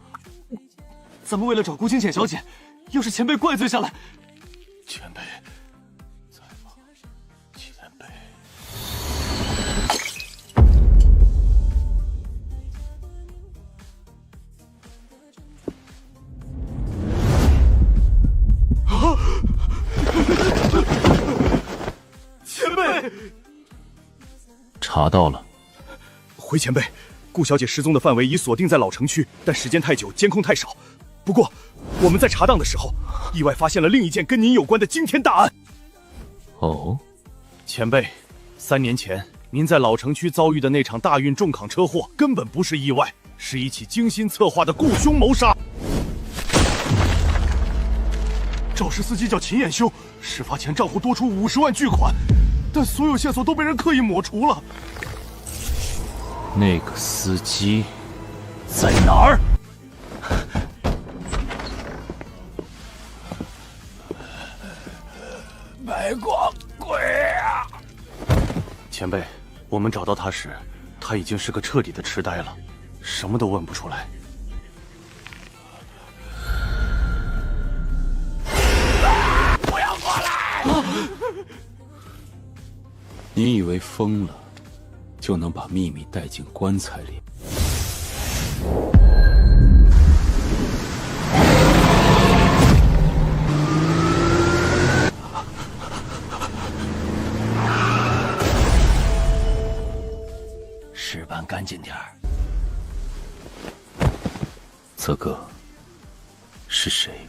咱们为了找顾清浅小姐，要是前辈怪罪下来，前辈，在吗？前辈。查到了。回前辈，顾小姐失踪的范围已锁定在老城区，但时间太久，监控太少。不过，我们在查档的时候，意外发现了另一件跟您有关的惊天大案。哦，前辈，3年前您在老城区遭遇的那场大运重扛车祸，根本不是意外，是一起精心策划的雇凶谋杀。肇事司机叫秦彦修，事发前账户多出50万巨款，但所有线索都被人刻意抹除了。那个司机在哪儿？白光鬼啊！前辈，我们找到他时，他已经是个彻底的痴呆了，什么都问不出来。不要过来！你以为疯了就能把秘密带进棺材里？事办干净点儿。泽哥，是谁？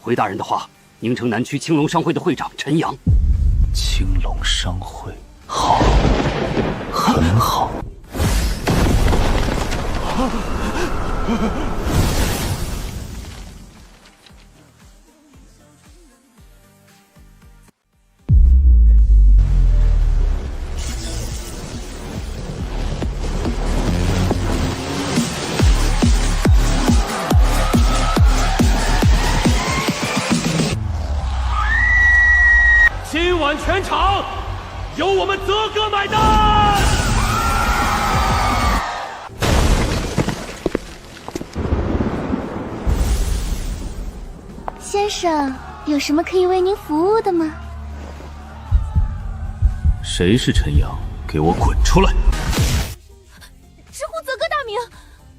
回大人的话，宁城南区青龙商会的会长陈阳。青龙商会，好，很好。今晚全场由我们泽哥买单。先生，有什么可以为您服务的吗？谁是陈阳？给我滚出来！直呼泽哥大名。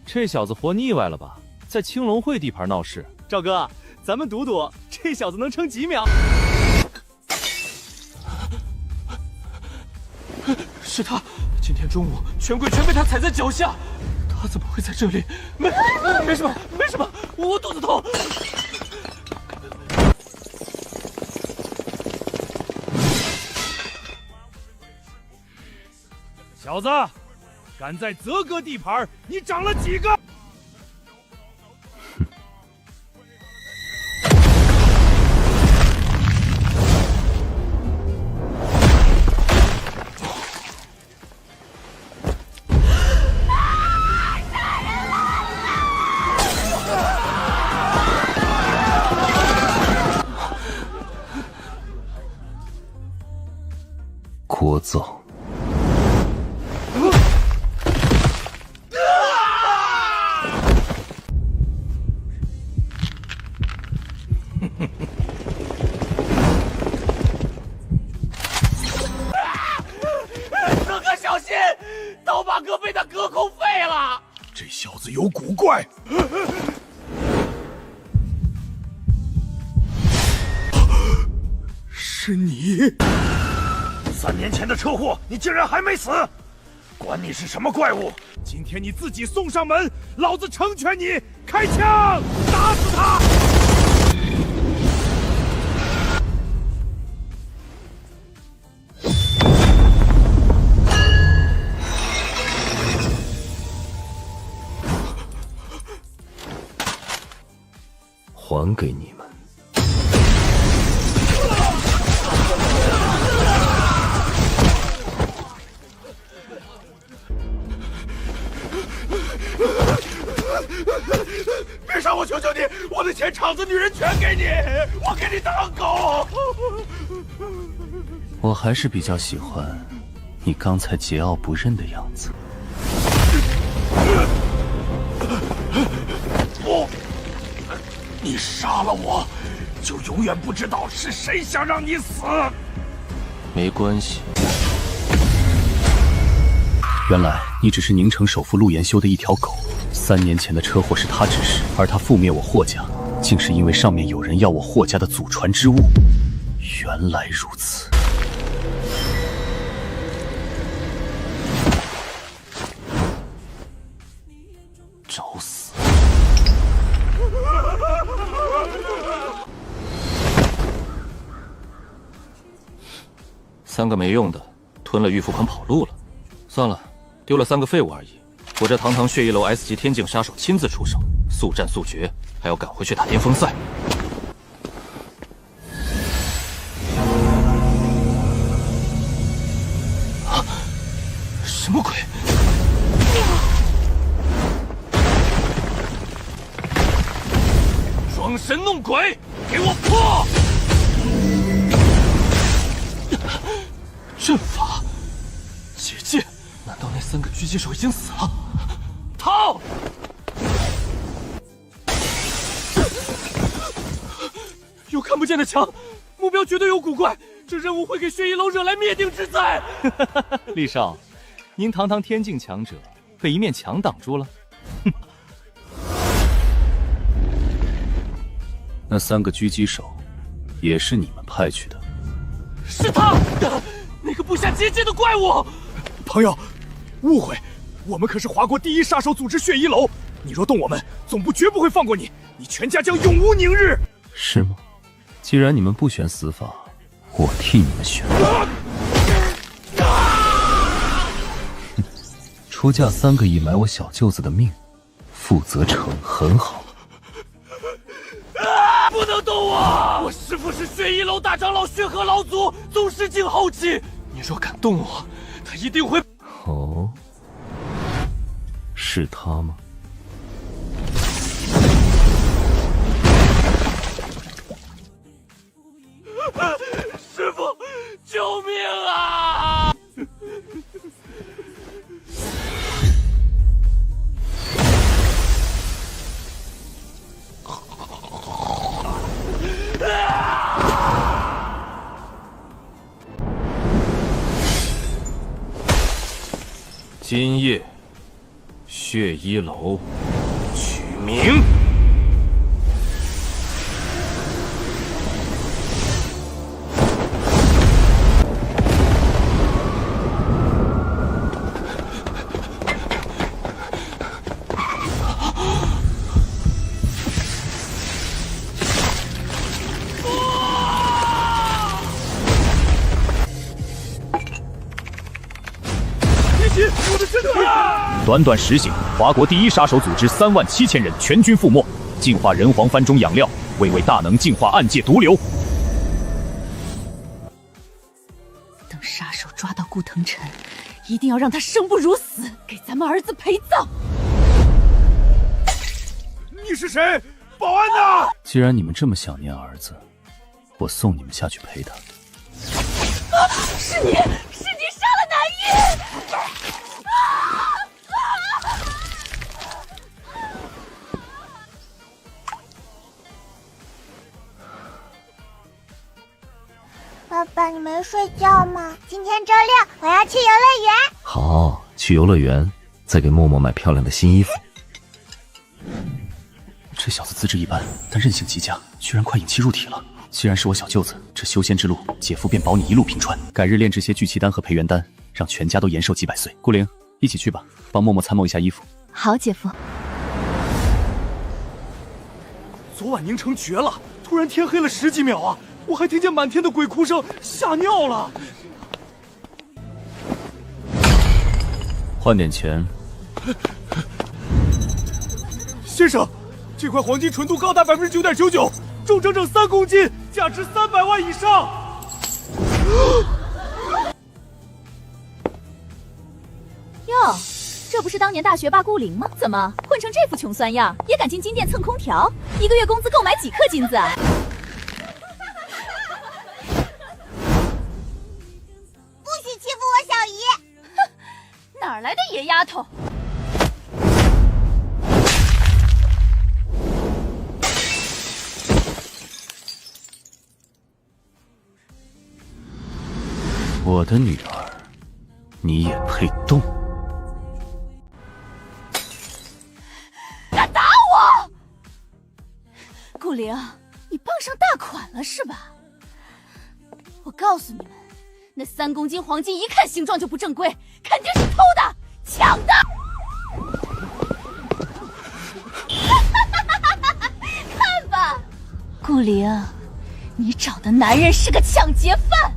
这小子活腻歪了吧？在青龙会地盘闹事。赵哥，咱们赌赌，这小子能撑几秒？是他，今天中午权贵全被他踩在脚下，他怎么会在这里？没什么，没什么，我肚子痛。小子，敢在泽哥地盘，你长了几个？聒噪。泽哥小心，刀疤哥被他隔空废了。这小子有古怪。是你！3年前的车祸，你竟然还没死！管你是什么怪物，今天你自己送上门，老子成全你！开枪，打死他！还给你们。别杀我，求求你！我的钱、厂子、女人全给你，我给你当狗。我还是比较喜欢你刚才桀骜不驯的样子。不，你杀了我，就永远不知道是谁想让你死。没关系。原来你只是宁城首富陆延修的一条狗。3年前的车祸是他指使，而他覆灭我霍家，竟是因为上面有人要我霍家的祖传之物。原来如此。3个没用的，吞了玉符款跑路了。算了，丢了3个废物而已。我这堂堂血翼楼 S 级天境杀手亲自出手，速战速决，还要赶回去打巅峰赛。啊！什么鬼？装神弄鬼，给我破！阵法，结界，难道那3个狙击手已经死了？逃！有看不见的墙，目标绝对有古怪，这任务会给血翼楼惹来灭顶之灾。厉少，您堂堂天境强者，被一面墙挡住了。哼！那3个狙击手，也是你们派去的？是他，那个布下结界的怪物。朋友，误会，我们可是华国第1杀手组织血衣楼，你若动我们，总部绝不会放过你，你全家将永无宁日。是吗？既然你们不选死法，我替你们选。出价3个亿买我小舅子的命，负责成，很好。不能动我！我师父是血衣楼大长老血河老祖，宗师境后期。你若敢动我，他一定会……哦，是他吗？师父，救命啊！今夜，血衣楼取名。短短10醒，华国第1杀手组织37000人全军覆没，净化人皇番中养料，为大能净化暗界毒瘤。等杀手抓到顾腾尘，一定要让他生不如死，给咱们儿子陪葬。你是谁？保安呢？既然你们这么想念儿子，我送你们下去陪他。是你杀了南一！爸爸，你没睡觉吗？今天周6，我要去游乐园。好，去游乐园，再给默默买漂亮的新衣服。这小子资质一般，但韧性极佳，居然快引气入体了。既然是我小舅子，这修仙之路，姐夫便保你一路平川。改日炼制些聚气丹和培元丹，让全家都延寿几百岁。顾灵，一起去吧，帮默默参谋一下衣服。好，姐夫。昨晚宁城绝了，突然天黑了10几秒啊！我还听见满天的鬼哭声，吓尿了。换点钱。先生，这块黄金纯度高达9.99%，重整整3公斤，价值300万以上。哟，这不是当年大学霸顾灵吗？怎么混成这副穷酸样，也敢进金店蹭空调？1个月工资够买几克金子啊？欺负我小姨！哼，哪儿来的野丫头？我的女儿，你也配动？敢打我！顾灵，你傍上大款了是吧？我告诉你们。那3公斤黄金一看形状就不正规，肯定是偷的、抢的。看吧，顾灵，你找的男人是个抢劫犯，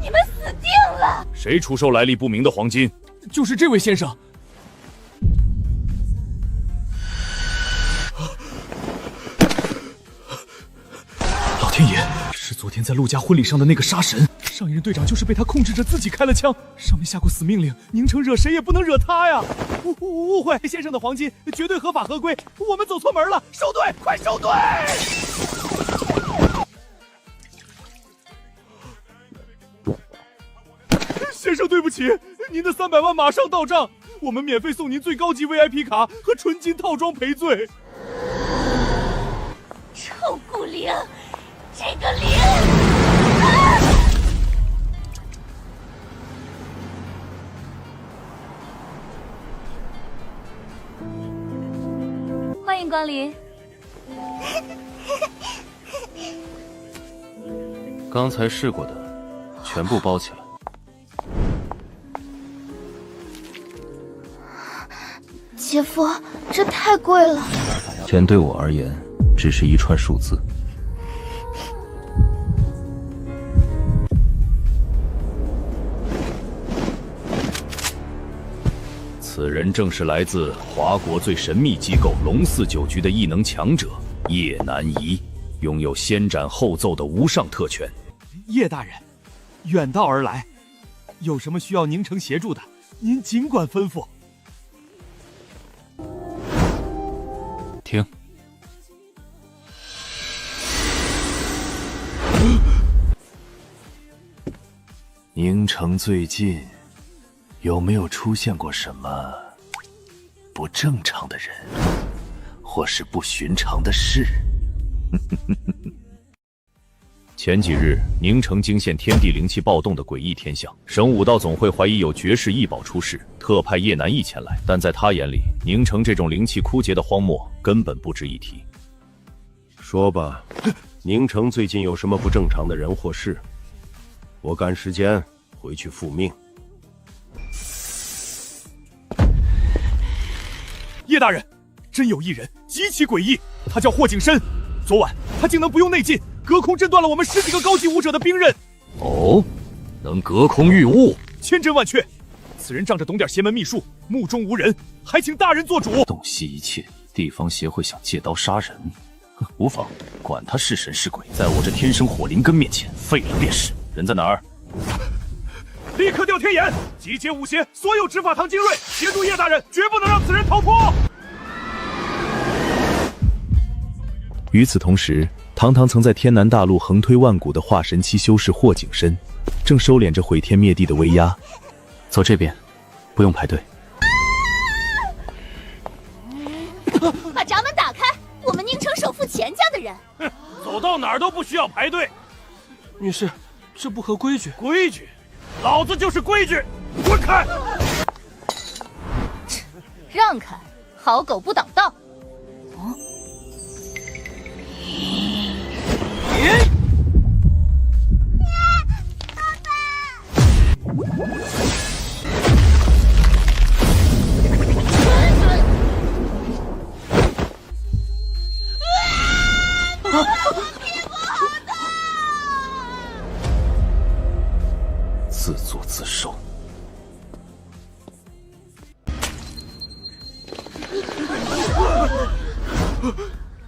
你们死定了！谁出售来历不明的黄金？就是这位先生。老天爷，是昨天在陆家婚礼上的那个杀神。上一任队长就是被他控制着自己开了枪，上面下过死命令，宁城惹谁也不能惹他呀！误会，先生的黄金绝对合法合规，我们走错门了，收队，快收队！先生，对不起，您的300万马上到账，我们免费送您最高级 VIP 卡和纯金套装赔罪。臭骨灵，这个灵！欢迎光临。刚才试过的，全部包起来。姐夫，这太贵了。钱对我而言，只是一串数字。此人正是来自华国最神秘机构龙寺酒局的异能强者叶南夷，拥有先斩后奏的无上特权。叶大人，远道而来，有什么需要宁城协助的，您尽管吩咐。听，宁城最近有没有出现过什么不正常的人，或是不寻常的事？前几日，宁城惊现天地灵气暴动的诡异天象，省武道总会怀疑有绝世异宝出世，特派叶南翼前来。但在他眼里，宁城这种灵气枯竭的荒漠根本不值一提。说吧，宁城最近有什么不正常的人或事？我赶时间回去复命。叶大人，真有一人极其诡异，他叫霍景深。昨晚他竟能不用内劲，隔空震断了我们10几个高级武者的兵刃。哦，能隔空御物，千真万确。此人仗着懂点邪门秘术，目中无人，还请大人做主。洞悉一切，地方协会想借刀杀人，无妨，管他是神是鬼，在我这天生火灵根面前，废了便是。人在哪儿？立刻调天眼，集结武协所有执法堂精锐，协助叶大人，绝不能让此人逃脱。与此同时，堂堂曾在天南大陆横推万古的化神期修士霍景深，正收敛着毁天灭地的威压。走这边，不用排队。把闸门打开，我们宁城首富钱家的人。哼，走到哪儿都不需要排队。女士，这不合规矩。规矩，老子就是规矩，滚开！让开，好狗不挡道。哦。自作自受。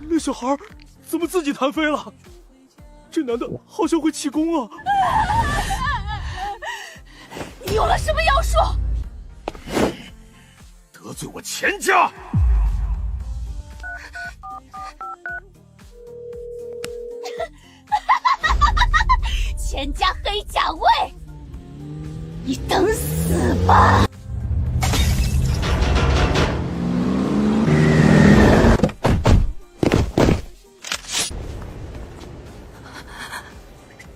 那小孩怎么自己弹飞了？这男的好像会气功啊！你用了什么妖术？得罪我钱家！钱家黑甲卫，你等死吧！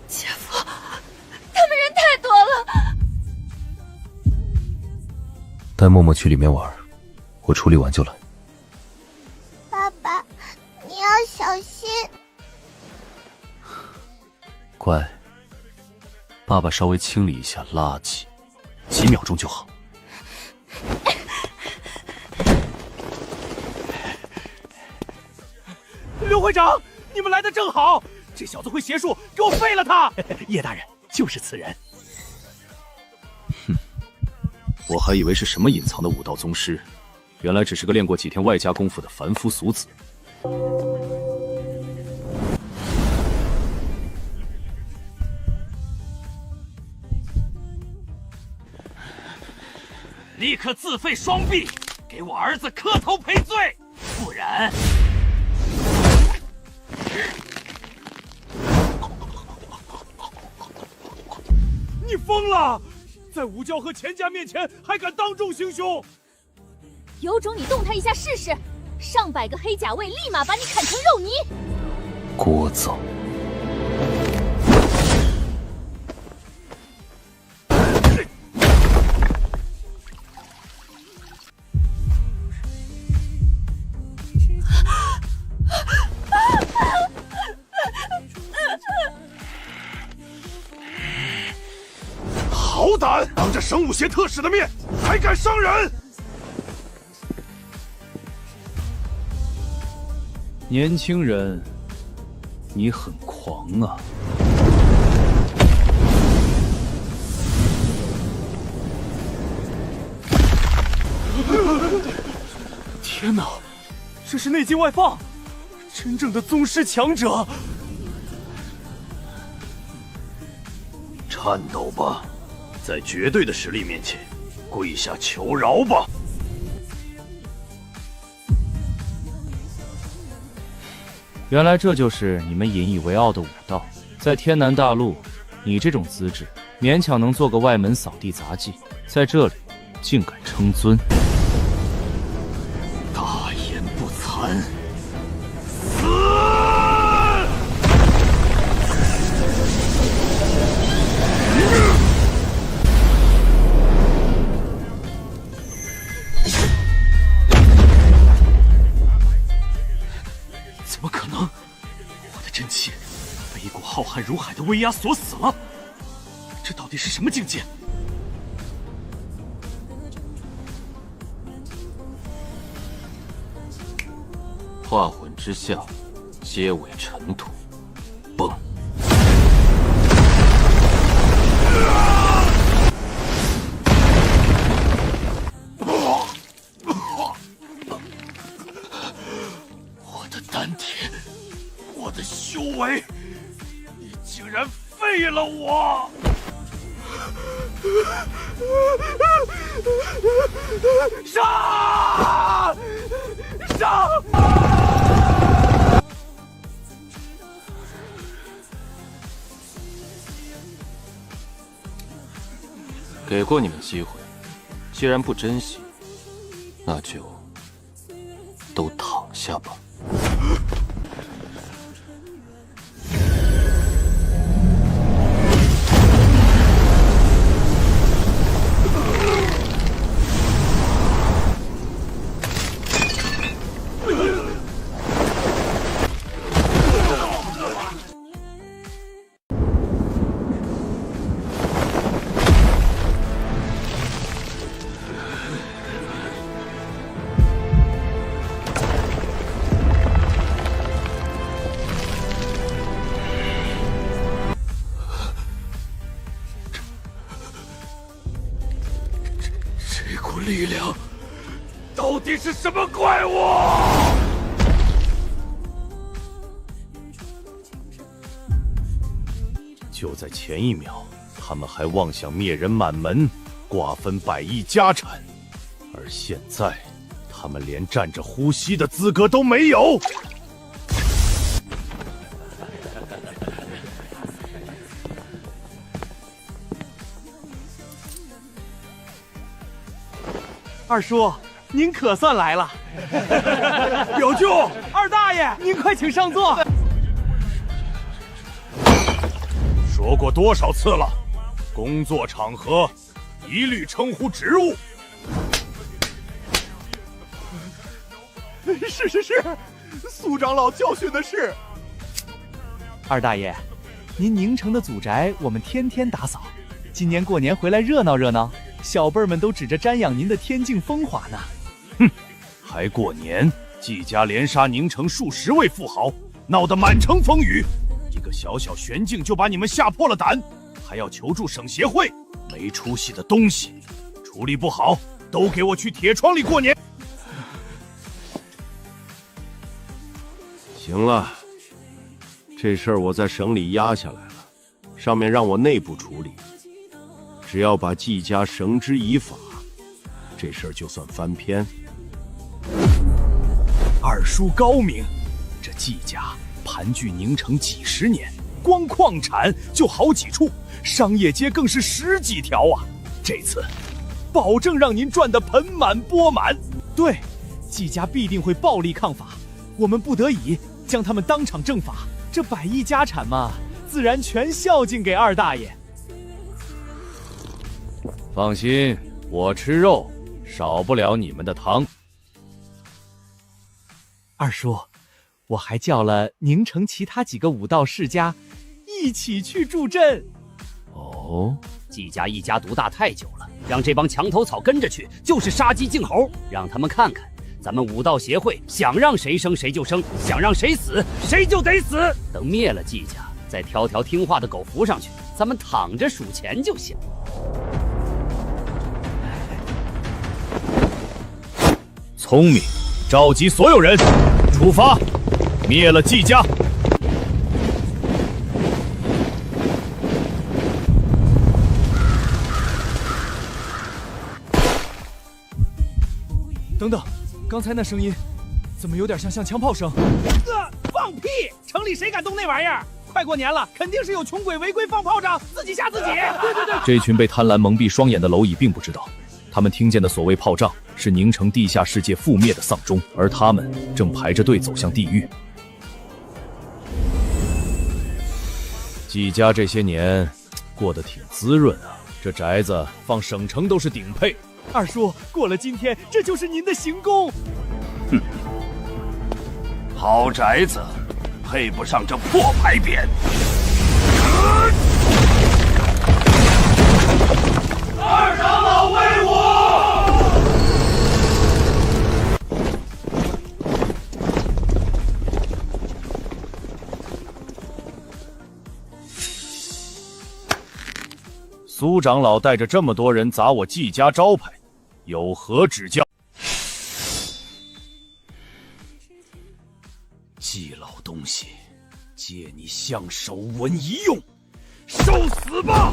姐夫，他们人太多了。带默默去里面玩，我处理完就来。爸爸，你要小心。乖，爸爸稍微清理一下垃圾，几秒钟就好。刘会长，你们来的正好，这小子会邪术，给我废了他！叶大人，就是此人。我还以为是什么隐藏的武道宗师，原来只是个练过几天外家功夫的凡夫俗子。立刻自废双臂，给我儿子磕头赔罪，不然……你疯了！在吴娇和钱家面前还敢当众行凶？有种你动他一下试试！上百个黑甲卫立马把你砍成肉泥！聒噪！好胆！当着省武协特使的面，还敢伤人！年轻人，你很狂啊！天哪，这是内劲外放，真正的宗师强者！颤抖吧，在绝对的实力面前，跪下求饶吧！原来这就是你们引以为傲的武道。在天南大陆，你这种资质，勉强能做个外门扫地杂技，在这里竟敢称尊，大言不惭！怎么可能？我的真气被一股浩瀚如海的威压锁死了，这到底是什么境界？化魂之下，皆为尘土。崩！我的丹田，我的修为，你竟然废了我！杀！杀！给过你们机会，既然不珍惜，那就都躺下吧。力量到底是什么怪物？就在前一秒，他们还妄想灭人满门，瓜分100亿家产，而现在，他们连站着呼吸的资格都没有。二叔，您可算来了！表舅，二大爷，您快请上座。说过多少次了，工作场合一律称呼职务。是，苏长老教训的是。二大爷，您宁城的祖宅我们天天打扫，今年过年回来热闹热闹。小辈儿们都指着瞻仰您的天境风华呢。哼，还过年，季家连杀宁城数10位富豪，闹得满城风雨。一个小小玄境就把你们吓破了胆，还要求助省协会，没出息的东西！处理不好，都给我去铁窗里过年。行了，这事儿我在省里压下来了，上面让我内部处理。只要把季家绳之以法，这事儿就算翻篇。二叔高明，这季家盘踞宁城几十年，光矿产就好几处，商业街更是10几条啊！这次，保证让您赚得盆满钵满。对，季家必定会暴力抗法，我们不得已将他们当场正法。这100亿家产嘛，自然全孝敬给二大爷。放心，我吃肉，少不了你们的糖。二叔，我还叫了宁城其他几个武道世家一起去助阵。哦，季家一家独大太久了，让这帮墙头草跟着去，就是杀鸡儆猴，让他们看看咱们武道协会想让谁生谁就生，想让谁死谁就得死。等灭了季家，再挑条听话的狗扶上去，咱们躺着数钱就行。聪明，召集所有人，出发，灭了季家。等等，刚才那声音怎么有点像枪炮声？放屁！城里谁敢动那玩意儿？快过年了，肯定是有穷鬼违规放炮仗，自己吓自己。对，这群被贪婪蒙蔽双眼的蝼蚁并不知道，他们听见的所谓炮仗是宁城地下世界覆灭的丧钟，而他们正排着队走向地狱。季家这些年过得挺滋润啊，这宅子放省城都是顶配。二叔，过了今天，这就是您的行宫。哼，好宅子，配不上这破牌匾。二长老威武！苏长老带着这么多人砸我季家招牌，有何指教？季老东西，借你相首文一用，受死吧！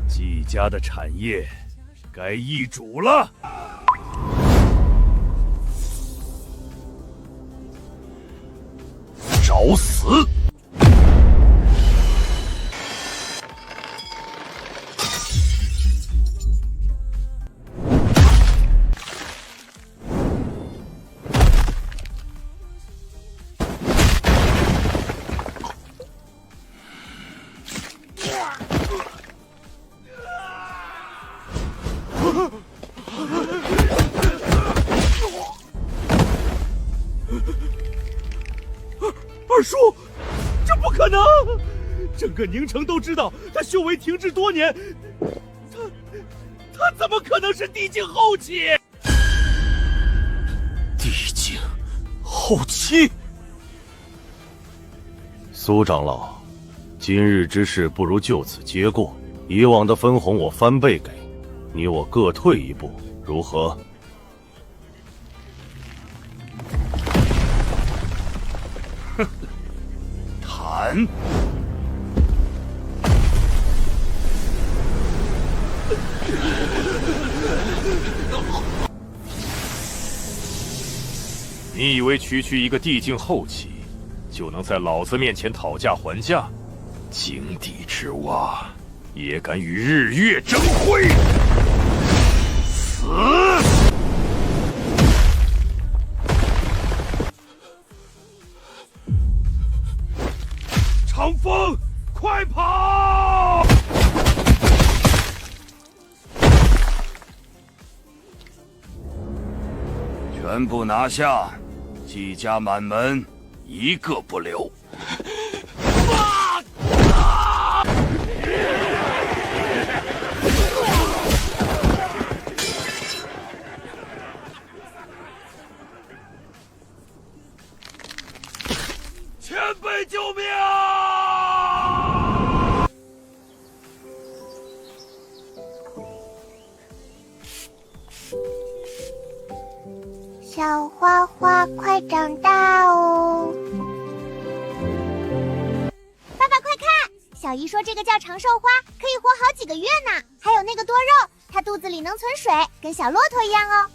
季家的产业该易主了。找死！二叔，这不可能！整个宁城都知道他修为停滞多年，他怎么可能是地境后期？地境后期？苏长老，今日之事不如就此结过，以往的分红我翻倍给，你我各退一步，如何？谈。你以为区区一个地境后期，就能在老子面前讨价还价？井底之蛙，也敢与日月争辉？死！长风，快跑！全部拿下，季家满门一个不留。前辈救命啊！快长大哦！爸爸快看，小姨说这个叫长寿花，可以活好几个月呢。还有那个多肉，它肚子里能存水，跟小骆驼一样哦。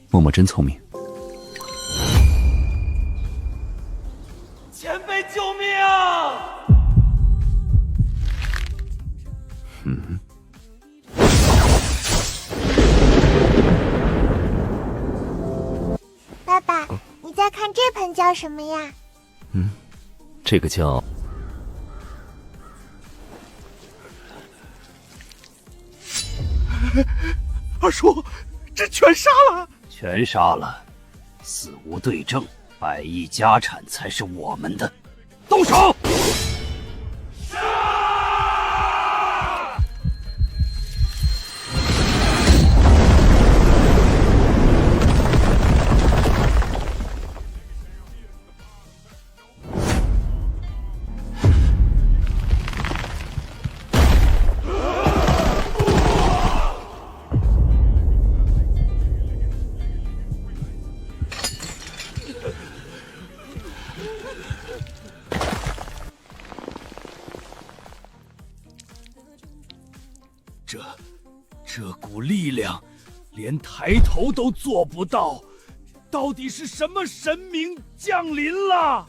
默默真聪明。前辈救命！爸爸，你在看这盆叫什么呀？这个叫……二叔，这全杀了！全杀了，死无对证，100亿家产才是我们的。动手！这股力量，连抬头都做不到，到底是什么神明降临了？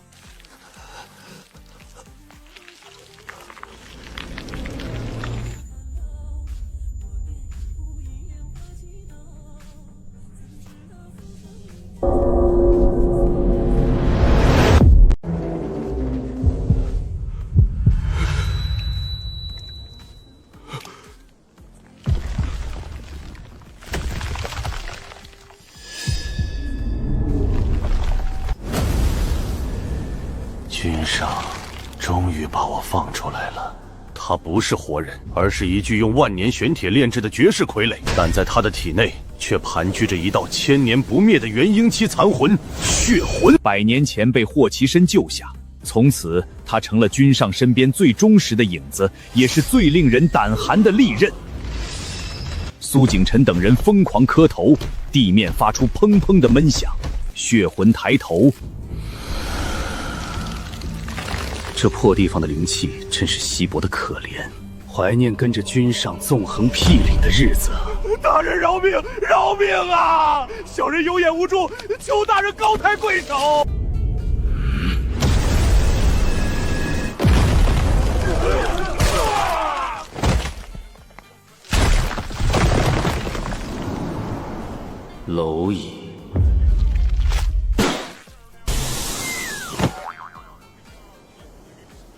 君上终于把我放出来了。他不是活人，而是一具用万年玄铁炼制的绝世傀儡，但在他的体内却盘踞着一道千年不灭的元婴期残魂——血魂。100年前被霍其身救下，从此他成了君上身边最忠实的影子，也是最令人胆寒的利刃。苏景晨等人疯狂磕头，地面发出砰砰的闷响。血魂抬头，这破地方的灵气真是稀薄的可怜，怀念跟着君上纵横霹雳的日子。大人饶命！饶命啊！小人有眼无珠，求大人高抬贵手。蝼蚁。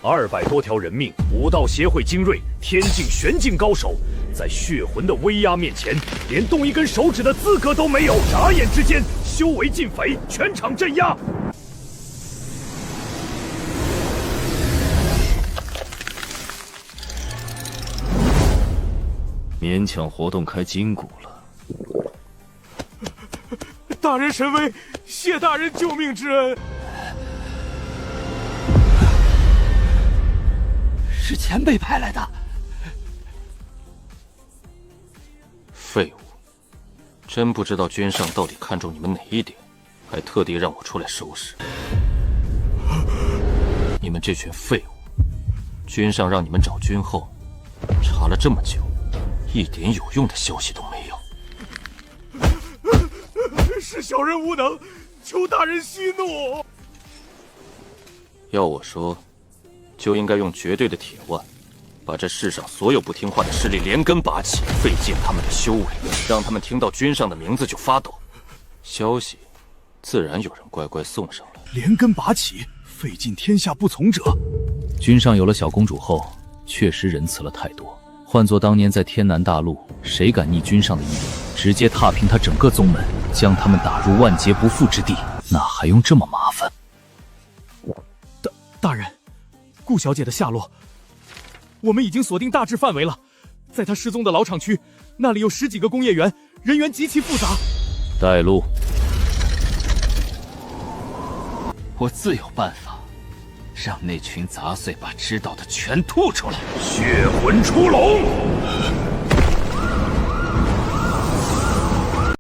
200多条人命，武道协会精锐，天境玄境高手，在血魂的威压面前，连动一根手指的资格都没有。眨眼之间，修为尽废，全场镇压。勉强活动开筋骨了。大人神威，谢大人救命之恩。是前辈派来的。废物，真不知道君上到底看中你们哪一点，还特地让我出来收拾。你们这群废物，君上让你们找君后，查了这么久，一点有用的消息都没有。是小人无能，求大人息怒。要我说，就应该用绝对的铁腕，把这世上所有不听话的势力连根拔起，废尽他们的修为，让他们听到君上的名字就发抖。消息自然有人乖乖送上来。连根拔起，废尽天下不从者。君上有了小公主后，确实仁慈了太多。换作当年在天南大陆，谁敢逆君上的意，直接踏平他整个宗门，将他们打入万劫不复之地，哪还用这么麻烦？大人，顾小姐的下落，我们已经锁定大致范围了。在她失踪的老厂区，那里有10几个工业园，人员极其复杂。带路。我自有办法，让那群杂碎把知道的全吐出来。血魂出笼。